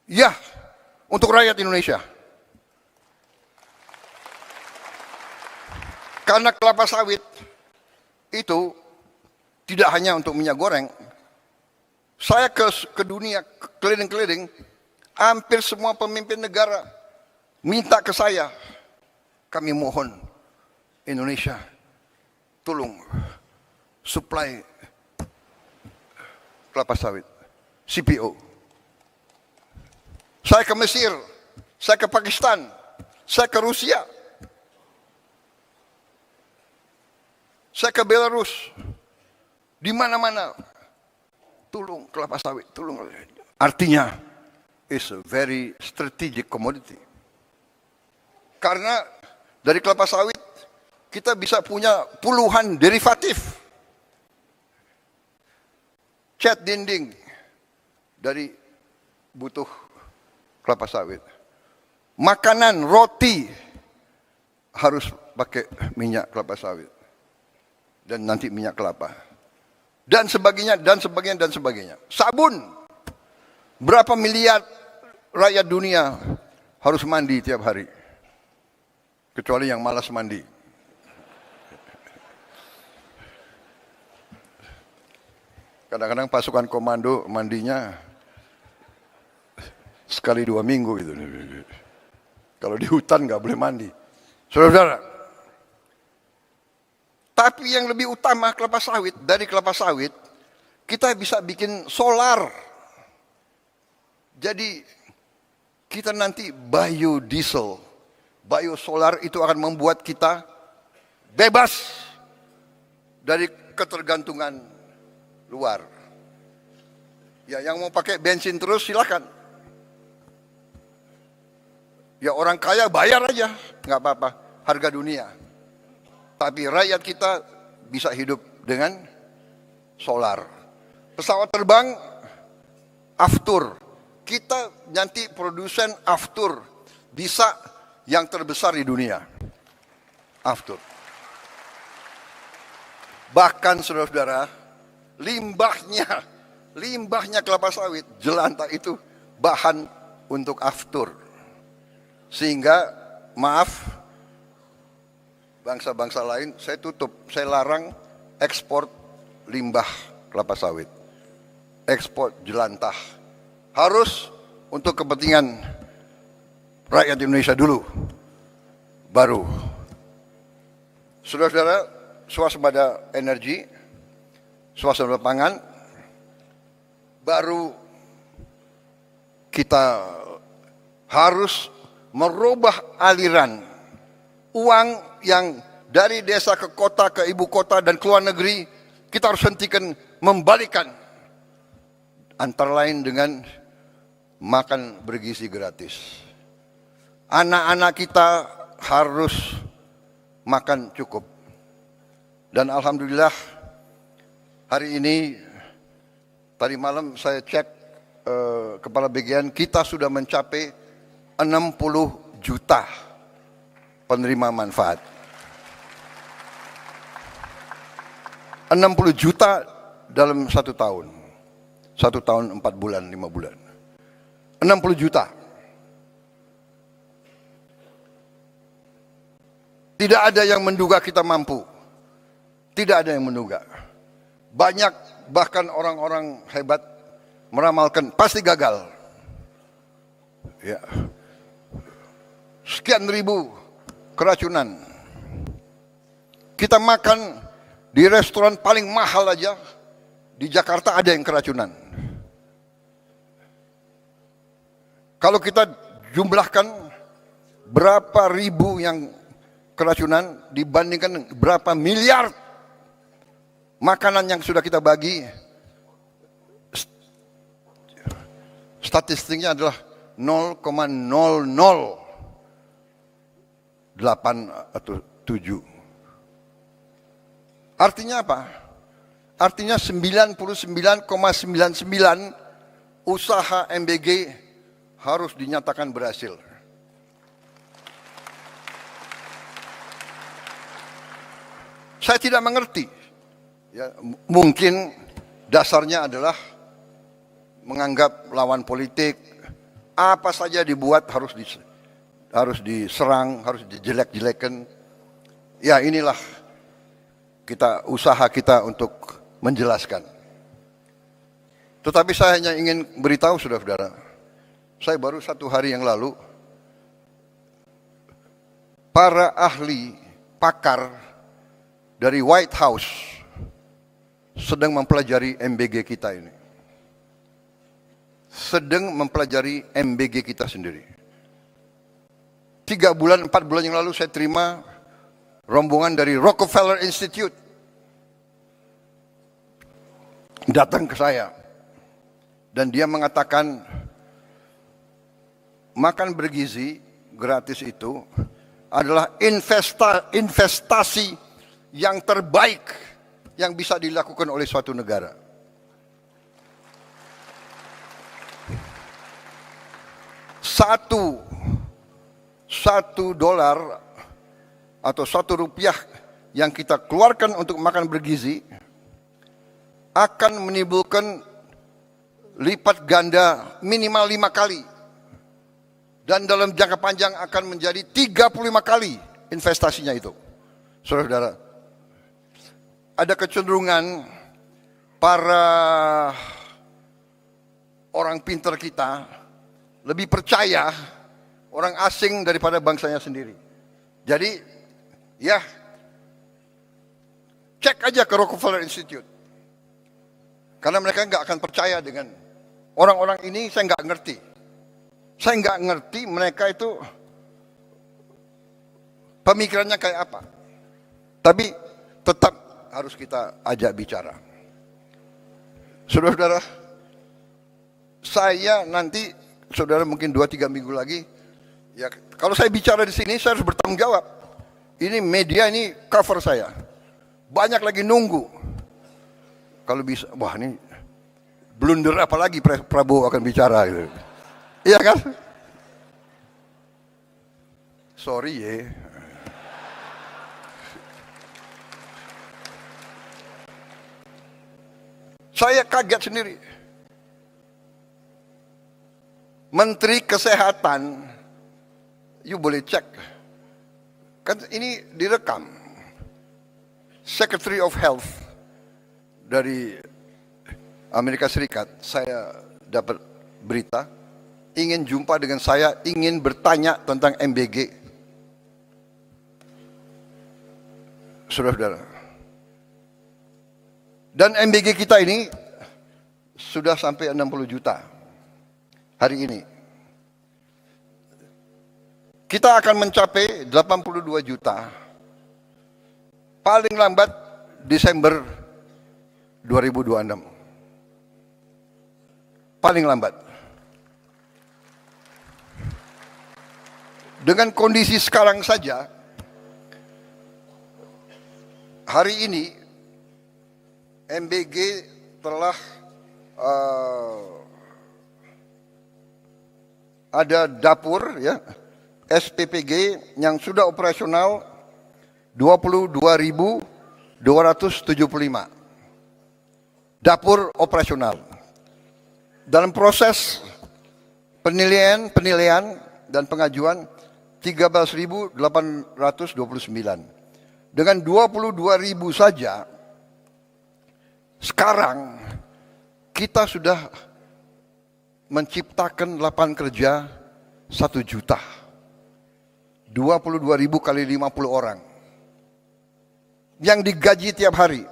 Ya, untuk rakyat Indonesia. Karena kelapa sawit itu tidak hanya untuk minyak goreng. Saya ke dunia, keliling-keliling, hampir semua pemimpin negara minta ke saya, kami mohon Indonesia, tolong supply kelapa sawit, CPO. Saya ke Mesir, saya ke Pakistan, saya ke Rusia, saya ke Belarus, di mana-mana, tolong kelapa sawit, tolong. Artinya, it's a very strategic commodity. Karena dari kelapa sawit kita bisa punya puluhan derivatif. Cat dinding dari butuh kelapa sawit. Makanan, roti harus pakai minyak kelapa sawit. Dan nanti minyak kelapa. Dan sebagainya, dan sebagainya, dan sebagainya. Sabun. Berapa miliar rakyat dunia harus mandi tiap hari. Kecuali yang malas mandi. Kadang-kadang pasukan komando mandinya sekali 2 minggu gitu. Kalau di hutan nggak boleh mandi. Saudara-saudara, tapi yang lebih utama kelapa sawit, dari kelapa sawit kita bisa bikin solar. Jadi kita nanti biodiesel, biosolar itu akan membuat kita bebas dari ketergantungan luar. Ya, yang mau pakai bensin terus silakan. Ya orang kaya bayar aja, nggak apa-apa, harga dunia. Tapi rakyat kita bisa hidup dengan solar. Pesawat terbang, aftur, kita nanti produsen aftur bisa yang terbesar di dunia. Aftur. Bahkan saudara-saudara, limbahnya kelapa sawit, jelantah itu bahan untuk aftur. Sehingga, maaf, bangsa-bangsa lain, saya tutup, saya larang ekspor limbah kelapa sawit. Ekspor jelantah. Harus untuk kepentingan rakyat Indonesia dulu. Baru. Saudara-saudara, swasembada energi, swasembada pangan, baru kita harus merubah aliran uang yang dari desa ke kota, ke ibu kota dan ke luar negeri. Kita harus hentikan, membalikan. Antara lain dengan makan bergizi gratis. Anak-anak kita harus makan cukup. Dan alhamdulillah hari ini, tadi malam saya cek Kepala BGN, kita sudah mencapai 60 juta penerima manfaat. 60 juta dalam 1 tahun. 1 tahun 4 bulan, 5 bulan. 60 juta. Tidak ada yang menduga kita mampu. Tidak ada yang menduga. Banyak bahkan orang-orang hebat meramalkan pasti gagal. Ya. Sekian ribu keracunan. Kita makan di restoran paling mahal aja di Jakarta ada yang keracunan. Kalau kita jumlahkan berapa ribu yang keracunan dibandingkan berapa miliar makanan yang sudah kita bagi, statistiknya adalah 0,008 atau 7. Artinya apa? Artinya 99,99 usaha MBG harus dinyatakan berhasil. Saya tidak mengerti. Ya, mungkin dasarnya adalah menganggap lawan politik apa saja dibuat harus diserang, harus dijelek-jelekan. Ya inilah usaha kita untuk menjelaskan. Tetapi saya hanya ingin beritahu saudara-saudara, saya baru 1 hari yang lalu, para ahli pakar dari White House sedang mempelajari MBG kita ini. Sedang mempelajari MBG kita sendiri. 3 bulan, 4 bulan yang lalu saya terima rombongan dari Rockefeller Institute. Datang ke saya. Dan dia mengatakan, makan bergizi gratis itu adalah investasi yang terbaik yang bisa dilakukan oleh suatu negara. Satu dolar atau $1 yang kita keluarkan untuk makan bergizi akan menimbulkan lipat ganda minimal 5 kali. Dan dalam jangka panjang akan menjadi 35 kali investasinya itu. Saudara-saudara, ada kecenderungan para orang pintar kita lebih percaya orang asing daripada bangsanya sendiri. Jadi, ya, cek aja ke Rockefeller Institute. Karena mereka nggak akan percaya dengan orang-orang ini. Saya nggak ngerti. Saya nggak ngerti mereka itu pemikirannya kayak apa. Tapi tetap harus kita ajak bicara. Saudara-saudara, saya nanti, saudara mungkin 2-3 minggu lagi, ya kalau saya bicara di sini saya harus bertanggung jawab. Ini media, ini cover saya. Banyak lagi nunggu. Kalau bisa, wah ini blunder apa lagi Prabowo akan bicara gitu. Iya kan? Sorry ya. Saya kaget sendiri. Menteri Kesehatan, you boleh cek. Kan ini direkam. Secretary of Health dari Amerika Serikat, saya dapat berita, ingin jumpa dengan saya, ingin bertanya tentang MBG. Saudara-saudara. Dan MBG kita ini sudah sampai 60 juta hari ini. Kita akan mencapai 82 juta paling lambat Desember 2026. Paling lambat. Dengan kondisi sekarang saja, hari ini MBG telah ada dapur ya SPPG yang sudah operasional 22.275 dapur operasional. Dalam proses penilaian dan pengajuan 13.829. Dengan 22.000 saja sekarang kita sudah menciptakan lapangan kerja 1 juta. 22.000 kali 50 orang. Yang digaji tiap hari.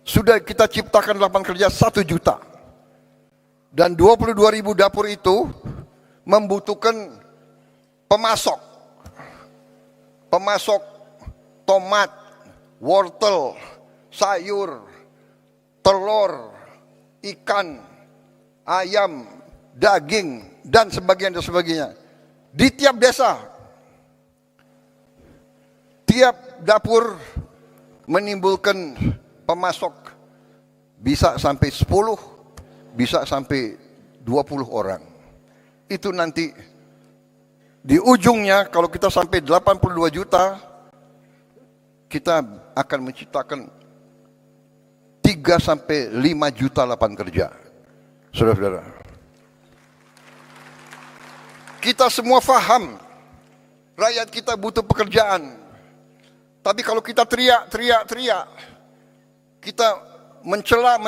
Sudah kita ciptakan lapangan kerja 1 juta. Dan 22.000 dapur itu membutuhkan pemasok. Pemasok tomat, wortel, sayur, telur, ikan, ayam, daging, dan sebagainya. Di tiap desa, tiap dapur menimbulkan pemasok bisa sampai 10, bisa sampai 20 orang. Itu nanti di ujungnya kalau kita sampai 82 juta, kita akan menciptakan 3 sampai 5 juta lapangan kerja. Saudara-saudara. Kita semua faham rakyat kita butuh pekerjaan. Tapi kalau kita teriak, kita mencela,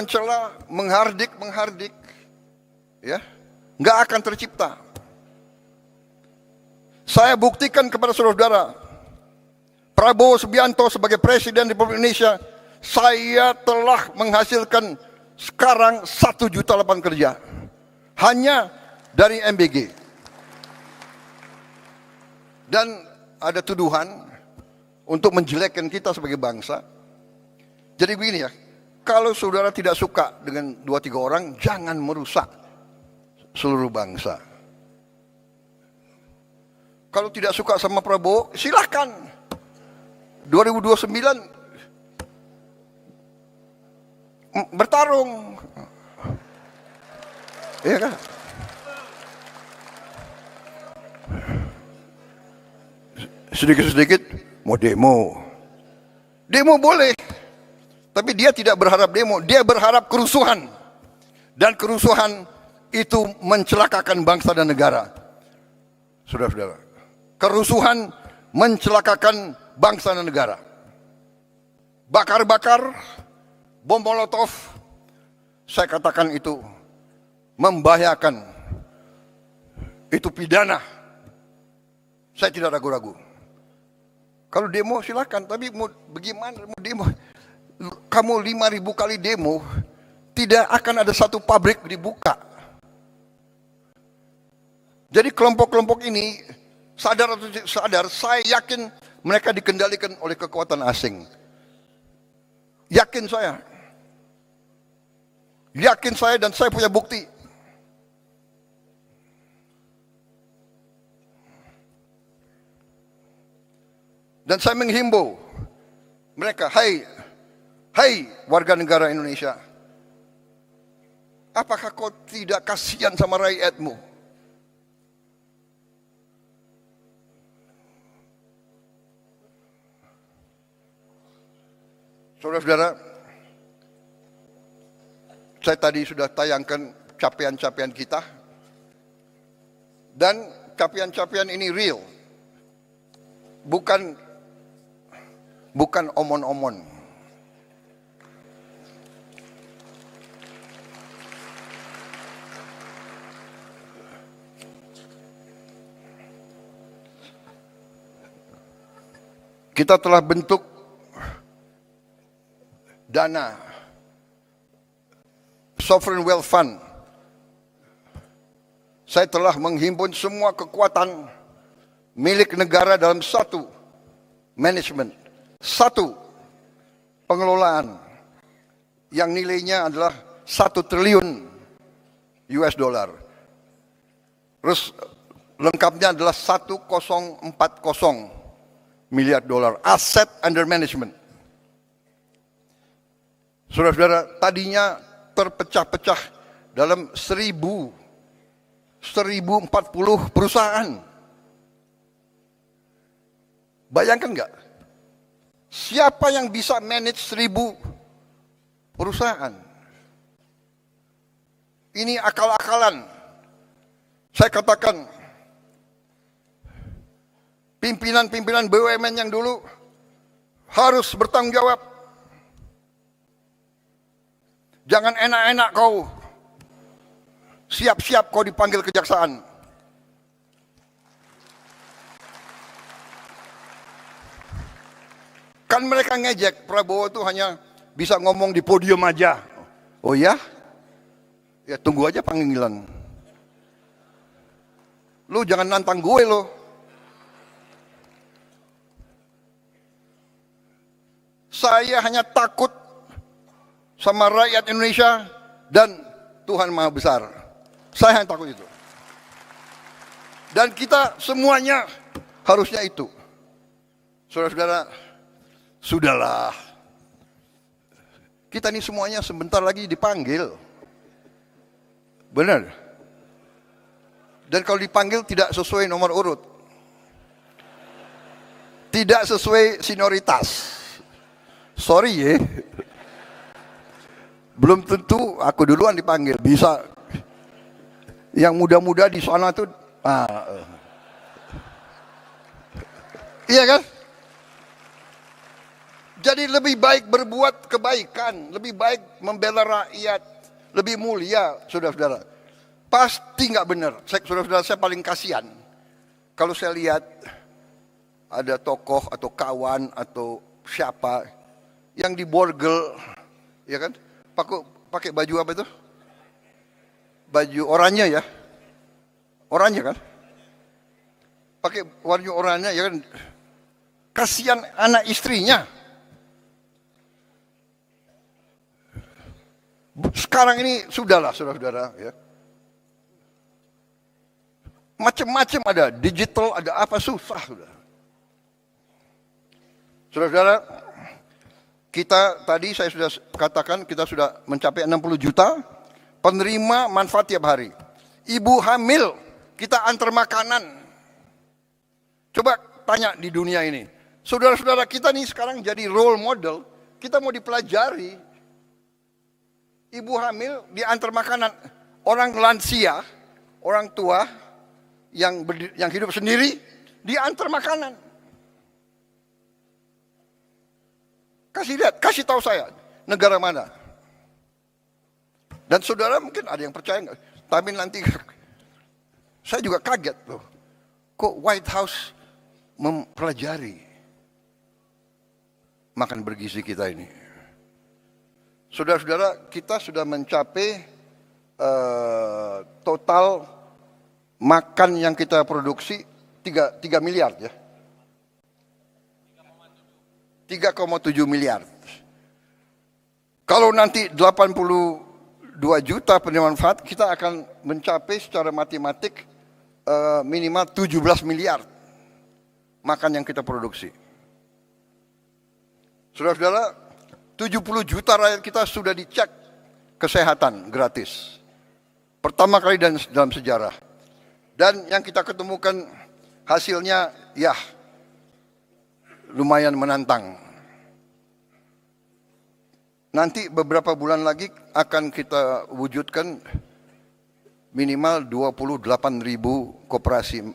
menghardik, ya, nggak akan tercipta. Saya buktikan kepada saudara-saudara, Prabowo Subianto sebagai Presiden Republik Indonesia, saya telah menghasilkan sekarang 1 juta lapangan kerja. Hanya dari MBG. Dan ada tuduhan untuk menjelekkan kita sebagai bangsa. Jadi begini ya, kalau saudara tidak suka dengan 2-3 orang, jangan merusak seluruh bangsa. Kalau tidak suka sama Prabowo, silahkan. 2029 bertarung. Iya kan? Sedikit-sedikit mau demo. Demo boleh. Tapi dia tidak berharap demo, dia berharap kerusuhan. Dan kerusuhan itu mencelakakan bangsa dan negara. Saudara-saudara, kerusuhan mencelakakan bangsa dan negara. Bakar-bakar, bom molotov, saya katakan itu membahayakan. Itu pidana. Saya tidak ragu-ragu. Kalau demo silakan, tapi mau bagaimana mau demo? Kamu 5.000 kali demo, tidak akan ada satu pabrik dibuka. Jadi kelompok-kelompok ini sadar atau tidak sadar, saya yakin mereka dikendalikan oleh kekuatan asing. Yakin saya. Yakin saya dan saya punya bukti. Dan saya menghimbau mereka, hai warga negara Indonesia, apakah kau tidak kasihan sama rakyatmu? Saudara-saudara, saya tadi sudah tayangkan capaian-capaian kita, dan capaian-capaian ini real, bukan omon-omon. Kita telah bentuk dana Sovereign Wealth Fund. Saya telah menghimpun semua kekuatan milik negara dalam satu manajemen, satu pengelolaan yang nilainya adalah 1 triliun US dollar. Terus lengkapnya adalah 1040 miliar dolar aset under management. Saudara-saudara, tadinya terpecah-pecah dalam 1040 perusahaan. Bayangkan nggak? Siapa yang bisa manage 1000 perusahaan? Ini akal-akalan. Saya katakan, pimpinan-pimpinan BUMN yang dulu harus bertanggung jawab. Jangan enak-enak kau. Siap-siap kau dipanggil kejaksaan. Kan mereka ngejek, Prabowo itu hanya bisa ngomong di podium aja. Oh ya? Ya tunggu aja panggilan. Lu jangan nantang gue lo. Saya hanya takut sama rakyat Indonesia dan Tuhan Maha Besar. Saya hanya takut itu. Dan kita semuanya harusnya itu. Saudara-saudara, sudahlah. Kita ini semuanya sebentar lagi dipanggil. Benar. Dan kalau dipanggil tidak sesuai nomor urut. Tidak sesuai senioritas. Sorry ya. Belum tentu aku duluan dipanggil. Bisa yang muda-muda di sana tuh iya kan? Jadi lebih baik berbuat kebaikan, lebih baik membela rakyat, lebih mulia, saudara-saudara. Pasti nggak benar. Saudara-saudara, saya paling kasihan kalau saya lihat ada tokoh atau kawan atau siapa yang diborgel, ya kan? Pakai baju apa itu? Baju oranye ya, oranye kan? Pakai warna oranye ya kan? Kasihan anak istrinya. Sekarang ini sudahlah, saudara-saudara, ya. Macam-macam ada, digital ada apa susah sudah. Saudara-saudara, kita tadi saya sudah katakan kita sudah mencapai 60 juta penerima manfaat tiap hari. Ibu hamil kita antar makanan. Coba tanya di dunia ini. Saudara-saudara kita nih sekarang jadi role model. Kita mau dipelajari. Ibu hamil diantar makanan. Orang lansia, orang tua yang hidup sendiri diantar makanan. Kasih lihat, kasih tahu saya negara mana. Dan saudara mungkin ada yang percaya nggak? Tapi nanti saya juga kaget loh. Kok White House mempelajari makan bergizi kita ini? Saudara-saudara, kita sudah mencapai total makan yang kita produksi 3 miliar ya. 3,7 miliar. Kalau nanti 82 juta penerima manfaat, kita akan mencapai secara matematik minimal 17 miliar makan yang kita produksi. Saudara-saudara, 70 juta rakyat kita sudah dicek kesehatan gratis. Pertama kali dalam sejarah. Dan yang kita ketemukan hasilnya ya lumayan menantang. Nanti beberapa bulan lagi akan kita wujudkan minimal 28.000 koperasi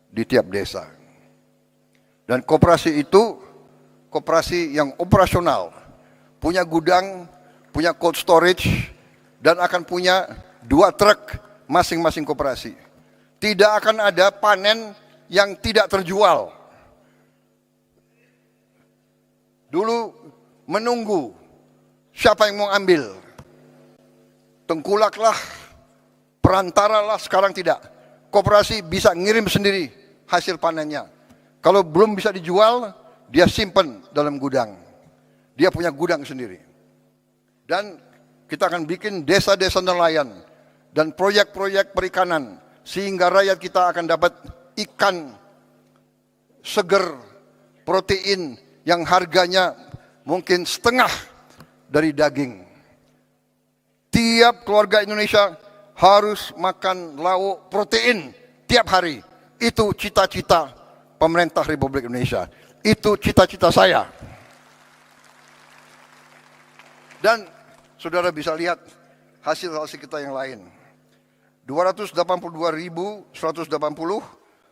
di tiap desa. Dan koperasi itu koperasi yang operasional, punya gudang, punya cold storage, dan akan punya 2 truk masing-masing koperasi. Tidak akan ada panen yang tidak terjual. Dulu menunggu siapa yang mau ambil. Tengkulaklah, perantaralah, sekarang tidak. Koperasi bisa ngirim sendiri hasil panennya. Kalau belum bisa dijual, dia simpan dalam gudang. Dia punya gudang sendiri. Dan kita akan bikin desa-desa nelayan dan proyek-proyek perikanan sehingga rakyat kita akan dapat ikan seger, protein yang harganya mungkin setengah dari daging. Tiap keluarga Indonesia harus makan lauk protein tiap hari. Itu cita-cita pemerintah Republik Indonesia. Itu cita-cita saya. Dan saudara bisa lihat hasil-hasil kita yang lain. 282.180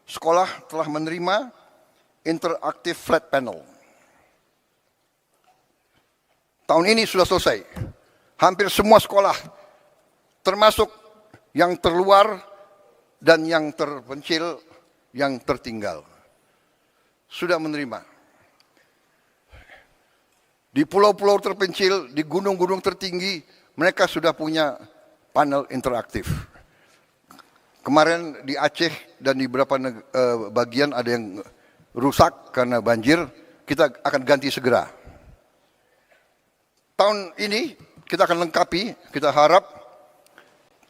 sekolah telah menerima interactive flat panel. Tahun ini sudah selesai. Hampir semua sekolah, termasuk yang terluar dan yang terpencil, yang tertinggal, sudah menerima. Di pulau-pulau terpencil, di gunung-gunung tertinggi, mereka sudah punya panel interaktif. Kemarin di Aceh dan di beberapa bagian ada yang rusak karena banjir, kita akan ganti segera. Tahun ini kita akan lengkapi, kita harap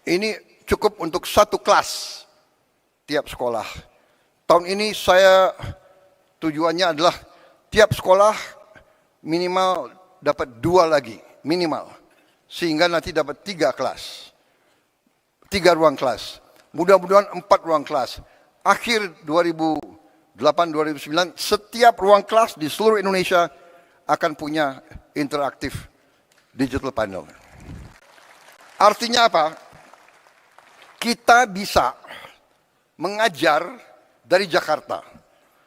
ini cukup untuk 1 kelas tiap sekolah. Tahun ini saya tujuannya adalah tiap sekolah minimal dapat 2 lagi, minimal. Sehingga nanti dapat 3 kelas. 3 ruang kelas. Mudah-mudahan 4 ruang kelas. Akhir 2008-2009, setiap ruang kelas di seluruh Indonesia akan punya interaktif digital panel. Artinya apa? Kita bisa mengajar dari Jakarta.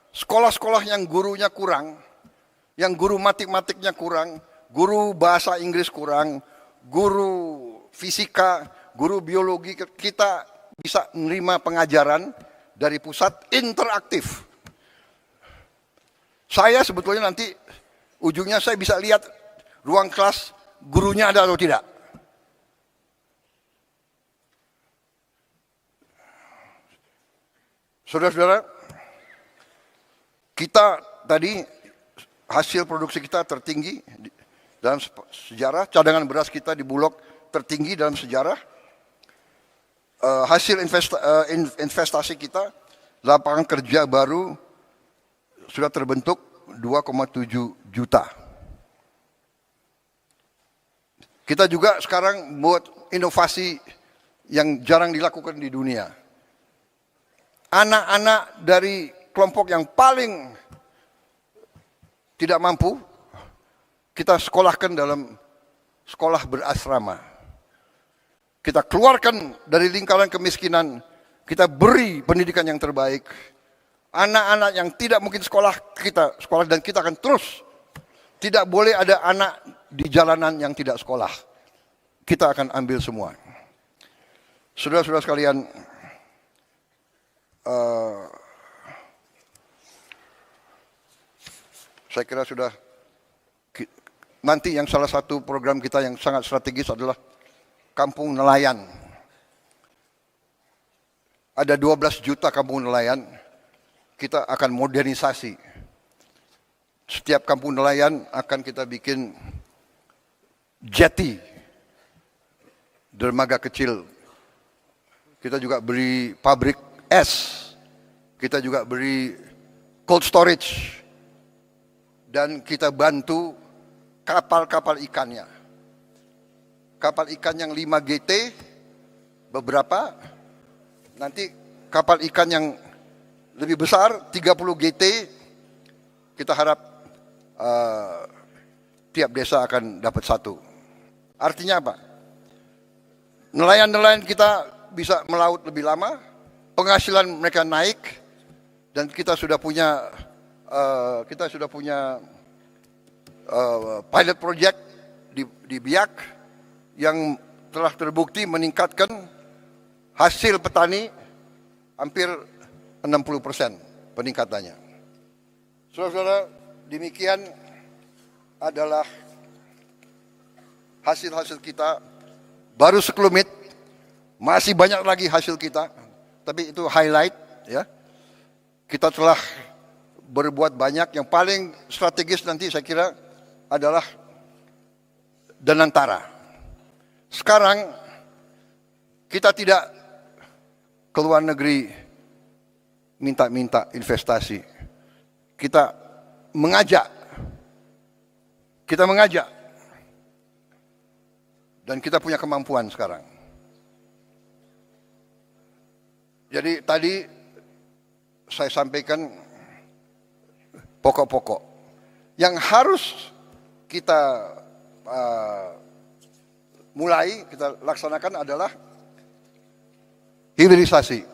Sekolah-sekolah yang gurunya kurang, yang guru matematiknya kurang, guru bahasa Inggris kurang, guru fisika, guru biologi, kita bisa menerima pengajaran dari pusat interaktif. Saya sebetulnya nanti ujungnya saya bisa lihat ruang kelas gurunya ada atau tidak. Saudara-saudara, kita tadi hasil produksi kita tertinggi dalam sejarah, cadangan beras kita di Bulog tertinggi dalam sejarah. Hasil investasi kita, lapangan kerja baru sudah terbentuk 2,7 juta. Kita juga sekarang buat inovasi yang jarang dilakukan di dunia. Anak-anak dari kelompok yang paling tidak mampu, kita sekolahkan dalam sekolah berasrama. Kita keluarkan dari lingkaran kemiskinan, kita beri pendidikan yang terbaik. Anak-anak yang tidak mungkin sekolah, kita sekolah dan kita akan terus. Tidak boleh ada anak di jalanan yang tidak sekolah. Kita akan ambil semua. Saudara-saudara sekalian, saya kira sudah, nanti yang salah satu program kita yang sangat strategis adalah kampung nelayan. Ada 12 juta kampung nelayan, kita akan modernisasi. Setiap kampung nelayan akan kita bikin jetty, dermaga kecil. Kita juga beri pabrik es, kita juga beri cold storage, dan kita bantu kapal-kapal ikannya. Kapal ikan yang 5 GT, beberapa, nanti kapal ikan yang lebih besar 30 GT, kita harap tiap desa akan dapat satu. Artinya apa? Nelayan-nelayan kita bisa melaut lebih lama, penghasilan mereka naik, dan kita sudah punya pilot project di Biak yang telah terbukti meningkatkan hasil petani hampir 60% peningkatannya. Saudara-saudara, demikian adalah hasil-hasil kita. Baru sekelumit, masih banyak lagi hasil kita, tapi itu highlight ya. Kita telah berbuat banyak. Yang paling strategis nanti saya kira adalah Danantara. Sekarang kita tidak ke luar negeri minta-minta investasi. Kita mengajak. Dan kita punya kemampuan sekarang. Jadi tadi saya sampaikan pokok-pokok yang harus kita mulai, kita laksanakan adalah hilirisasi.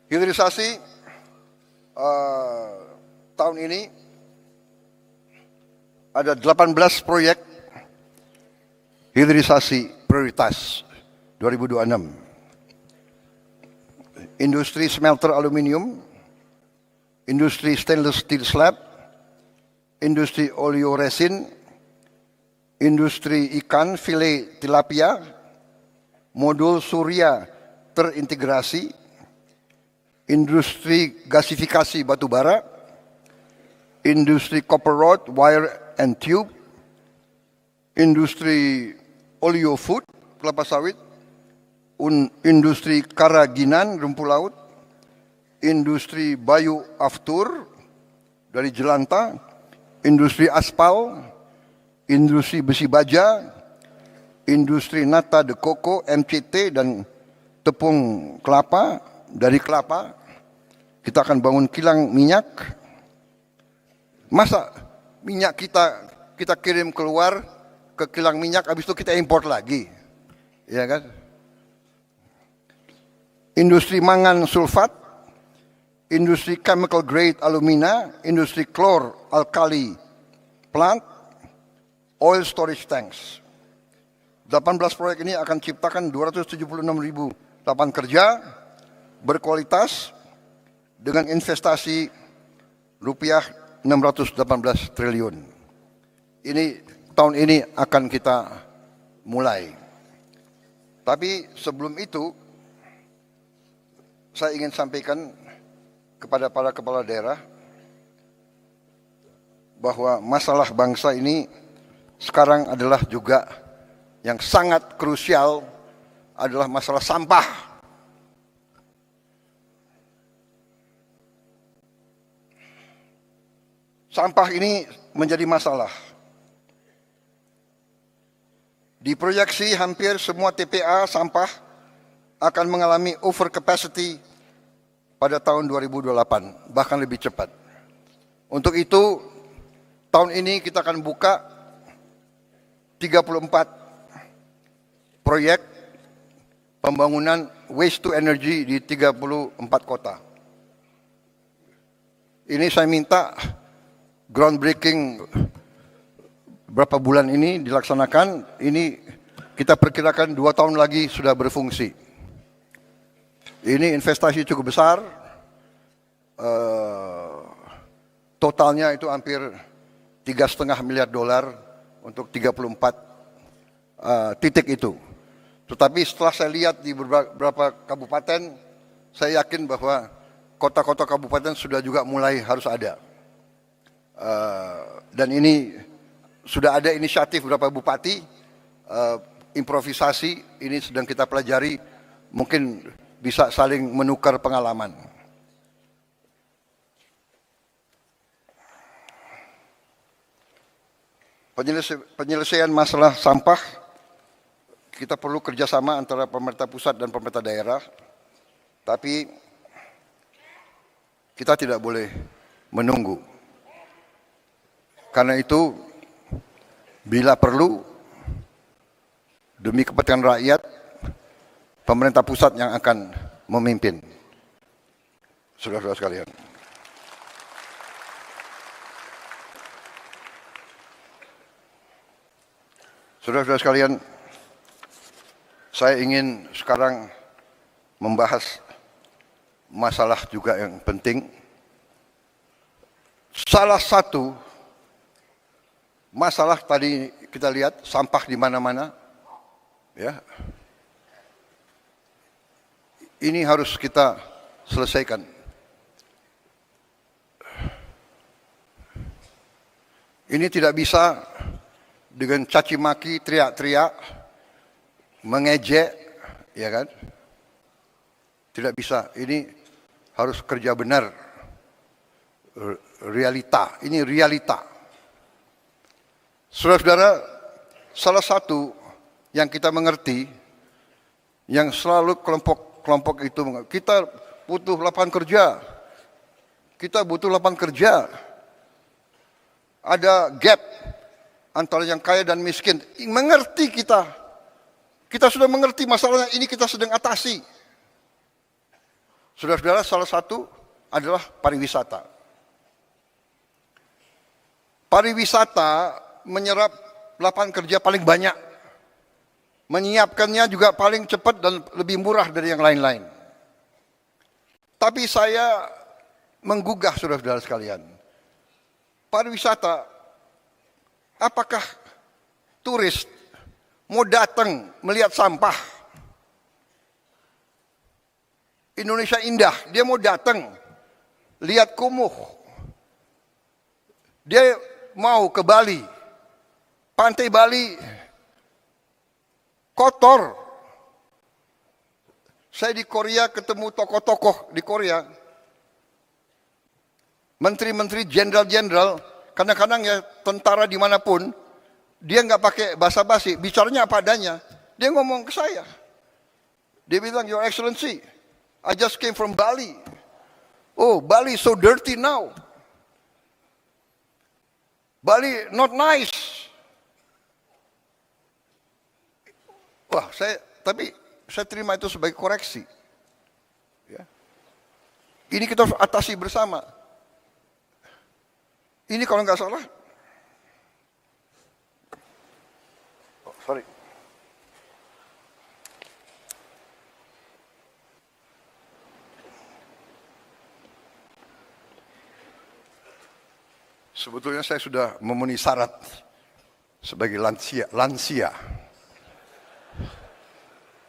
Hilirisasi tahun ini ada 18 proyek hilirisasi prioritas 2026. Industri smelter aluminium, industri stainless steel slab, industri oleoresin, industri ikan filet tilapia, modul surya terintegrasi, industri gasifikasi batubara, industri copper rod, wire and tube, industri oleo food, kelapa sawit, industri karaginan, rumput laut, industri bayu aftur dari jelantah, industri aspal, industri besi baja, industri nata de coco, MCT, dan tepung kelapa. Dari kelapa kita akan bangun kilang minyak. Masa minyak kita kirim keluar ke kilang minyak, habis itu kita import lagi, ya kan? Industri mangan sulfat, industri chemical grade alumina, industri klor alkali plant, oil storage tanks. 18 proyek ini akan ciptakan 276.000 lapangan kerja berkualitas dengan investasi rupiah 618 triliun. Ini tahun ini akan kita mulai. Tapi sebelum itu saya ingin sampaikan kepada para kepala daerah bahwa masalah bangsa ini sekarang adalah juga yang sangat krusial adalah masalah sampah. Sampah ini menjadi masalah. Diproyeksi hampir semua TPA sampah akan mengalami over capacity pada tahun 2028, bahkan lebih cepat. Untuk itu, tahun ini kita akan buka 34 proyek pembangunan waste to energy di 34 kota. Ini saya minta groundbreaking berapa bulan ini dilaksanakan. Ini kita perkirakan 2 tahun lagi sudah berfungsi. Ini investasi cukup besar, totalnya itu hampir $3,5 miliar untuk 34 titik itu. Tetapi setelah saya lihat di beberapa kabupaten, saya yakin bahwa kota-kota kabupaten sudah juga mulai harus ada. Dan ini sudah ada inisiatif beberapa bupati, improvisasi, ini sedang kita pelajari, mungkin bisa saling menukar pengalaman. Penyelesaian masalah sampah, kita perlu kerjasama antara pemerintah pusat dan pemerintah daerah, tapi kita tidak boleh menunggu. Karena itu Bila perlu, demi kepentingan rakyat, pemerintah pusat yang akan memimpin. Saudara-saudara sekalian. Saudara-saudara sekalian, saya ingin sekarang membahas masalah juga yang penting. Salah satu masalah tadi kita lihat sampah di mana-mana, ya. Ini harus kita selesaikan. Ini tidak bisa dengan caci maki, teriak-teriak, mengejek, ya kan? Tidak bisa. Ini harus kerja benar. Realita. Ini realita. Saudara-saudara, salah satu yang kita mengerti, yang selalu kelompok itu, kita butuh lapangan kerja. Kita butuh lapangan kerja. Ada gap antara yang kaya dan miskin. Mengerti kita. Kita sudah mengerti masalahnya, ini kita sedang atasi. Saudara-saudara, salah satu adalah pariwisata. Pariwisata menyerap lapangan kerja paling banyak. Menyiapkannya juga paling cepat dan lebih murah dari yang lain-lain. Tapi saya menggugah saudara-saudara sekalian. Pariwisata, apakah turis mau datang melihat sampah? Indonesia indah, dia mau datang lihat kumuh. Dia mau ke Bali, pantai Bali kotor. Saya di Korea ketemu tokoh-tokoh di Korea, menteri-menteri, jenderal-jenderal. Kadang-kadang ya tentara dimanapun, dia nggak pakai basa-basi, bicaranya apa adanya. Dia ngomong ke saya, dia bilang, Your Excellency, I just came from Bali. Oh, Bali so dirty now. Bali not nice. Wah, tapi saya terima itu sebagai koreksi. Ya. Ini kita harus atasi bersama. Ini kalau nggak salah, sorry. Sebetulnya saya sudah memenuhi syarat sebagai lansia.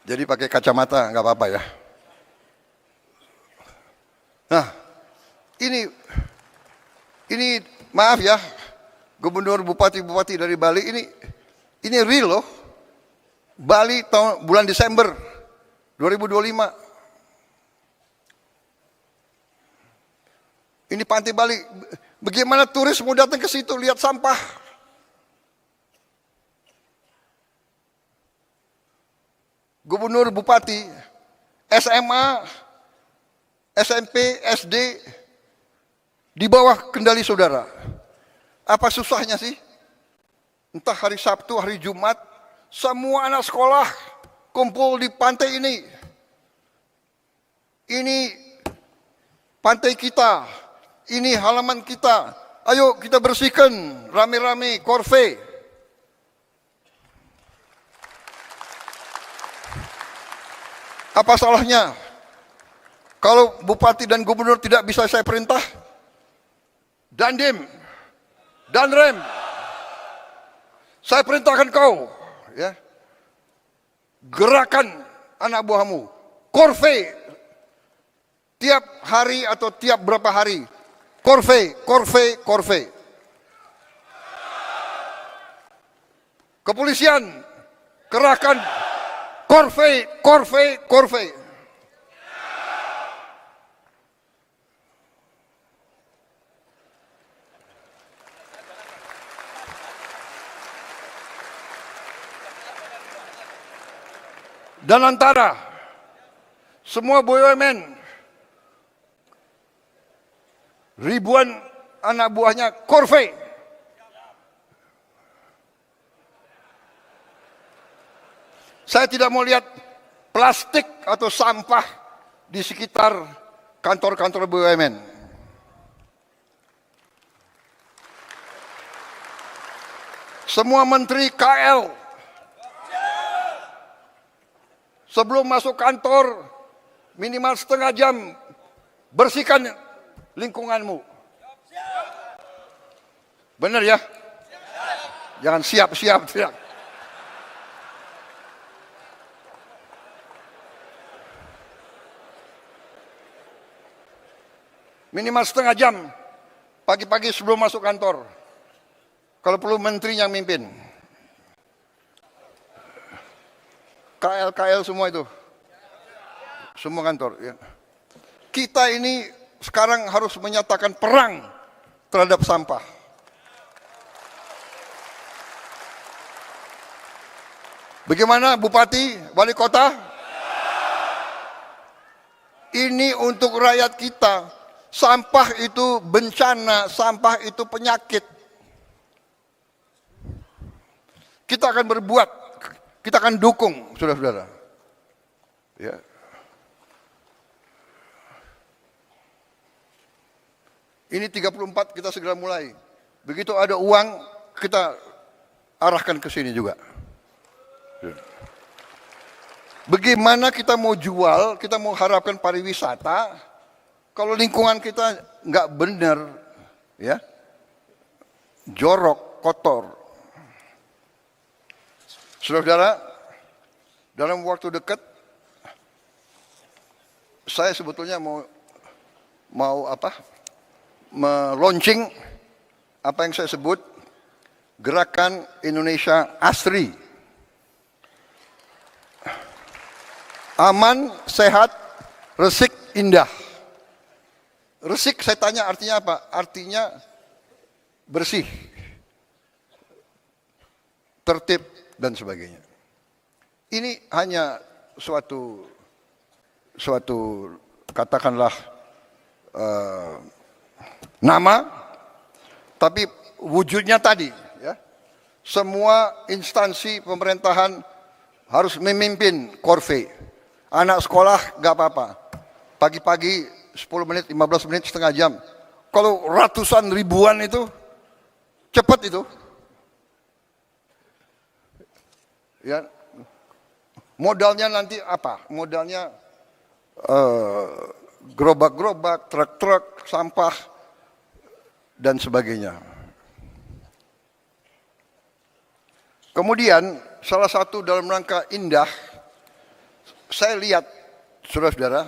Jadi pakai kacamata nggak apa-apa ya. Nah, ini maaf ya, gubernur, bupati dari Bali ini real loh. Bali bulan Desember 2025. Ini pantai Bali. Bagaimana turis mau datang ke situ lihat sampah? Gubernur, bupati, SMA, SMP, SD di bawah kendali saudara. Apa susahnya sih? Entah hari Sabtu, hari Jumat, semua anak sekolah kumpul di pantai ini. Ini pantai kita, ini halaman kita. Ayo kita bersihkan rame-rame, korve. Apa salahnya? Kalau bupati dan gubernur tidak bisa saya perintah, Dandim, Danrem, saya perintahkan kau, ya, gerakan anak buahmu, korve, tiap hari atau tiap berapa hari, korve. Kepolisian, kerahkan korve. Dan antara semua BUMN, ribuan anak buahnya korve. Saya tidak mau lihat plastik atau sampah di sekitar kantor-kantor BUMN. Semua menteri KL sebelum masuk kantor minimal setengah jam bersihkan lingkunganmu. Benar ya? Jangan siap-siap tidak. Minimal setengah jam pagi-pagi sebelum masuk kantor. Kalau perlu menterinya mimpin. KL semua itu. Semua kantor. Ya. Kita ini sekarang harus menyatakan perang terhadap sampah. Bagaimana Bupati, Wali Kota? Ini untuk rakyat kita. Sampah itu bencana, sampah itu penyakit. Kita akan berbuat, kita akan dukung, saudara-saudara. Ya. Ini 34 kita segera mulai. Begitu ada uang, kita arahkan ke sini juga. Bagaimana kita mau jual, kita mau harapkan pariwisata, kalau lingkungan kita nggak benar, ya, jorok, kotor. Saudara-saudara, dalam waktu dekat, saya sebetulnya mau meluncing apa yang saya sebut Gerakan Indonesia Asri. Aman, sehat, resik, indah. Resik saya tanya artinya apa? Artinya bersih, tertib, dan sebagainya. Ini hanya suatu katakanlah nama, tapi wujudnya tadi. Ya. Semua instansi pemerintahan harus memimpin korve. Anak sekolah gak apa-apa. Pagi-pagi 10 menit, 15 menit, setengah jam. Kalau ratusan ribuan itu, cepat itu. Ya, modalnya nanti apa? Modalnya gerobak-gerobak, truk-truk, sampah, dan sebagainya. Kemudian, salah satu dalam rangka indah, saya lihat, saudara-saudara,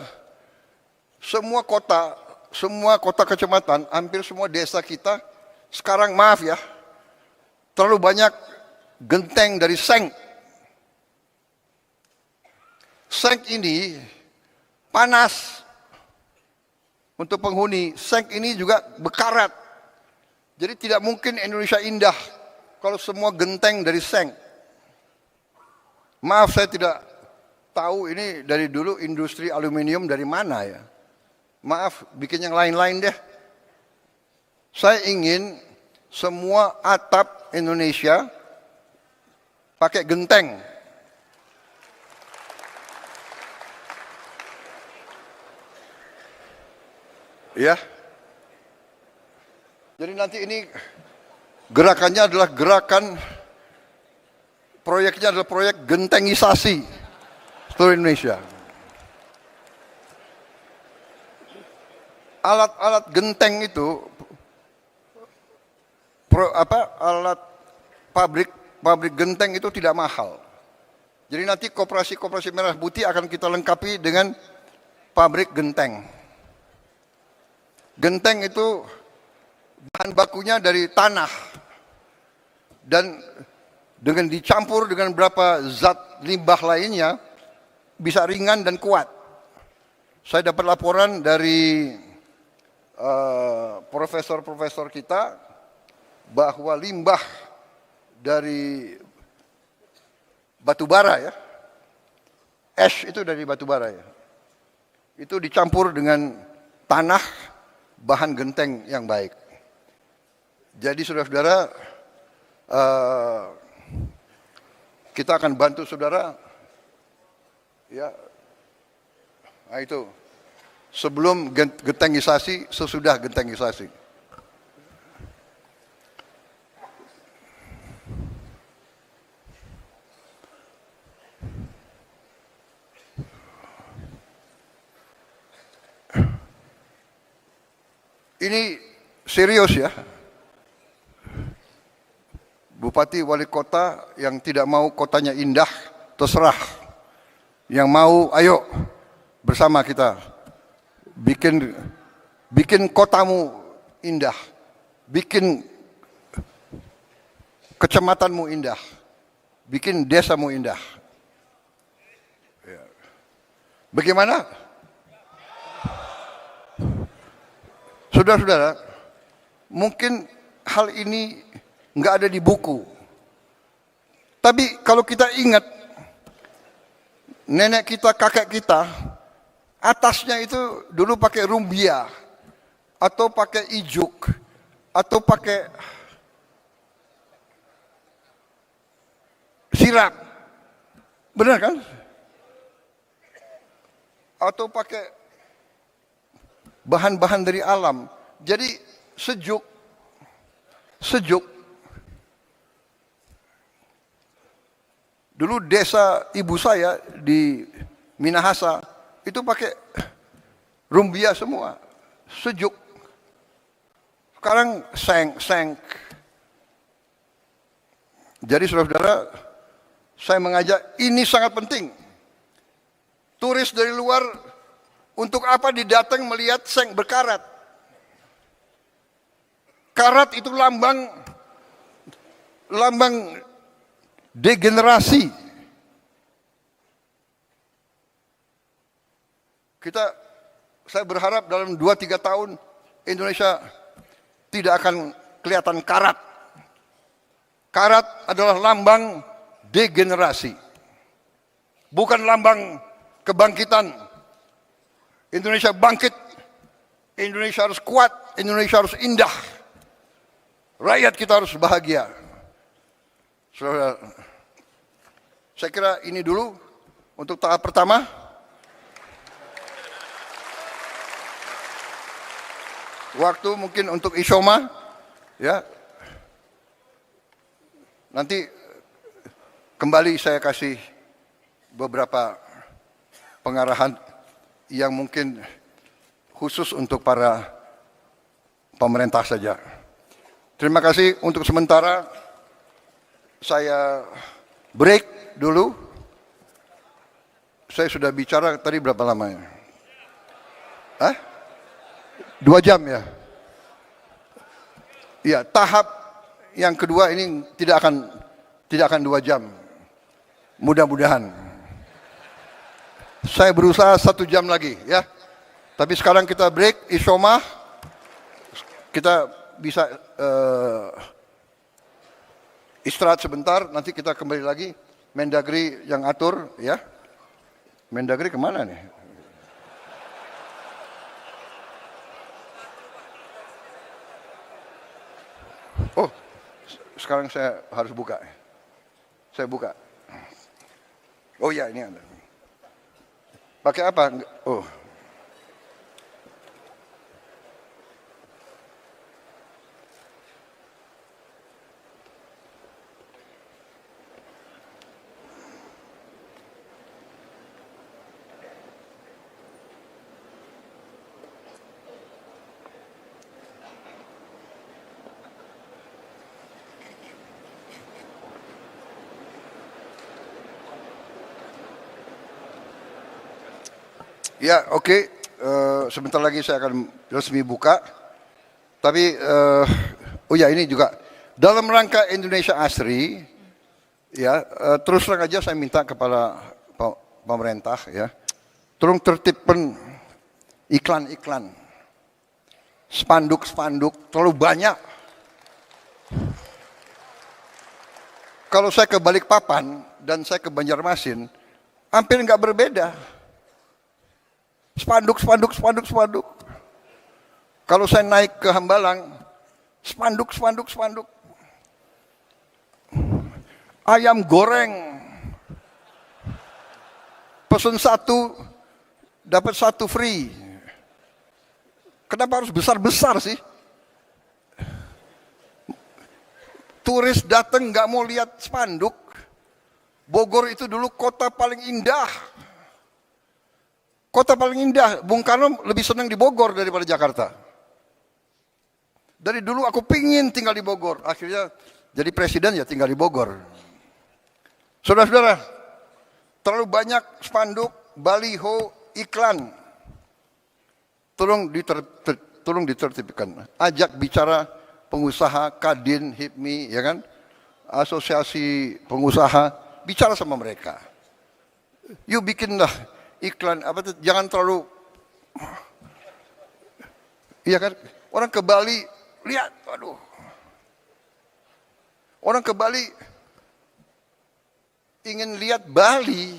semua kota kecamatan, hampir semua desa kita, sekarang maaf ya, terlalu banyak genteng dari seng. Seng ini panas untuk penghuni, seng ini juga bekarat. Jadi tidak mungkin Indonesia indah kalau semua genteng dari seng. Maaf saya tidak tahu ini dari dulu industri aluminium dari mana ya. Maaf, bikin yang lain-lain deh. Saya ingin semua atap Indonesia pakai genteng. Ya. Jadi nanti ini gerakannya adalah proyeknya adalah proyek gentengisasi seluruh Indonesia. Alat-alat genteng itu, alat pabrik genteng itu tidak mahal. Jadi nanti koperasi merah putih akan kita lengkapi dengan pabrik genteng. Genteng itu bahan bakunya dari tanah dan dengan dicampur dengan beberapa zat limbah lainnya bisa ringan dan kuat. Saya dapat laporan dari profesor-profesor kita bahwa limbah dari batu bara ya, ash itu dari batu bara ya, itu dicampur dengan tanah, bahan genteng yang baik. Jadi saudara-saudara, kita akan bantu saudara Ya, nah itu sebelum gentengisasi, sesudah gentengisasi. Ini serius ya. Bupati wali kota yang tidak mau kotanya indah, terserah. Yang mau, ayo bersama kita bikin kotamu indah, bikin kecamatanmu indah, bikin desamu indah. Bagaimana? Saudara-saudara, mungkin hal ini nggak ada di buku. Tapi kalau kita ingat, nenek kita, kakek kita, atasnya itu dulu pakai rumbia, atau pakai ijuk, atau pakai sirap. Benar kan? Atau pakai bahan-bahan dari alam. Jadi sejuk. Dulu desa ibu saya di Minahasa itu pakai rumbia semua, sejuk. Sekarang seng. Jadi saudara-saudara, saya mengajak, ini sangat penting. Turis dari luar untuk apa didatang melihat seng berkarat? Karat itu lambang degenerasi. Saya berharap dalam 2-3 tahun Indonesia tidak akan kelihatan karat. Karat adalah lambang degenerasi. Bukan lambang kebangkitan. Indonesia bangkit, Indonesia harus kuat, Indonesia harus indah. Rakyat kita harus bahagia. Saudara, saya kira ini dulu untuk tahap pertama. Waktu mungkin untuk Isyoma, ya. Nanti kembali saya kasih beberapa pengarahan yang mungkin khusus untuk para pemerintah saja. Terima kasih untuk sementara. Saya break dulu. Saya sudah bicara tadi berapa lamanya? 2 jam ya? Ya, tahap yang kedua ini tidak akan 2 jam. Mudah-mudahan. Saya berusaha 1 jam lagi ya. Tapi sekarang kita break, Isyoma. Kita bisa istirahat sebentar, nanti kita kembali lagi. Mendagri yang atur ya. Mendagri kemana nih? Oh, sekarang saya harus buka. Saya buka. Oh ya, ini ada. Pakai apa? Oh. Ya, oke. Sebentar lagi saya akan resmi buka. Tapi, oh ya ini juga dalam rangka Indonesia Asri, ya terus terang aja saya minta kepada pemerintah, ya, tolong tertibkan iklan-iklan, spanduk-spanduk terlalu banyak. Kalau saya ke Balikpapan dan saya ke Banjarmasin, hampir nggak berbeda. Spanduk. Kalau saya naik ke Hambalang, spanduk. Ayam goreng Pesen satu, dapat satu free. Kenapa harus besar-besar sih? Turis datang nggak mau lihat spanduk. Bogor itu dulu kota paling indah. Kota paling indah. Bung Karno lebih senang di Bogor daripada Jakarta. Dari dulu aku pingin tinggal di Bogor. Akhirnya jadi presiden ya tinggal di Bogor. Saudara-saudara, terlalu banyak spanduk, baliho, iklan. Tolong ditertibkan. Ajak bicara pengusaha, Kadin, HIPMI, ya kan? Asosiasi pengusaha, bicara sama mereka. Yuk bikinlah iklan, jangan terlalu, iya kan? Orang ke Bali, lihat, aduh. Orang ke Bali, ingin lihat Bali,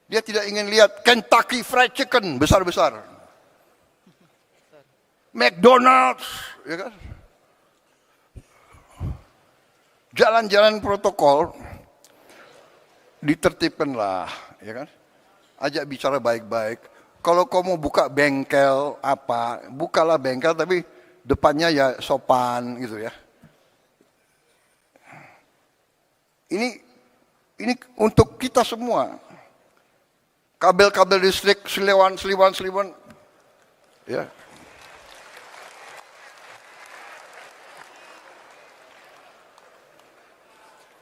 dia tidak ingin lihat Kentucky Fried Chicken besar-besar, McDonald's, ya kan? Jalan-jalan protokol ditertibkanlah, ya kan? Ajak bicara baik-baik. Kalau kamu buka bengkel apa, bukalah bengkel tapi depannya ya sopan gitu ya. Ini untuk kita semua. Kabel-kabel listrik, seliwan, ya.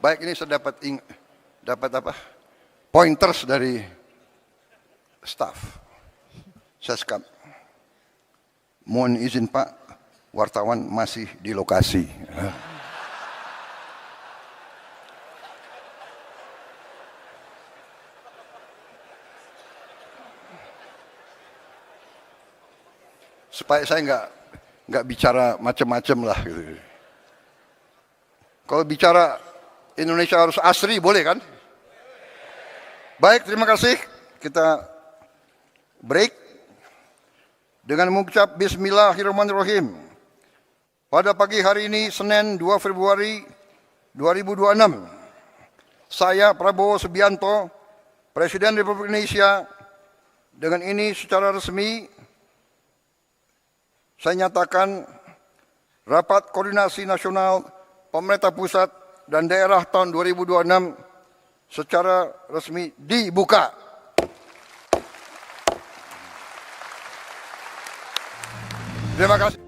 Baik, ini saya dapat apa? Pointers dari staff. Seskap. Mohon izin Pak, wartawan masih di lokasi. Supaya saya nggak bicara macam-macam lah gitu. Kalau bicara Indonesia harus asri, boleh kan? Baik, terima kasih. Kita break dengan mengucap Bismillahirrahmanirrahim. Pada pagi hari ini, Senin 2 Februari 2026, saya Prabowo Subianto, Presiden Republik Indonesia, dengan ini secara resmi saya nyatakan Rapat Koordinasi Nasional Pemerintah Pusat dan Daerah tahun 2026 secara resmi dibuka. Terima kasih.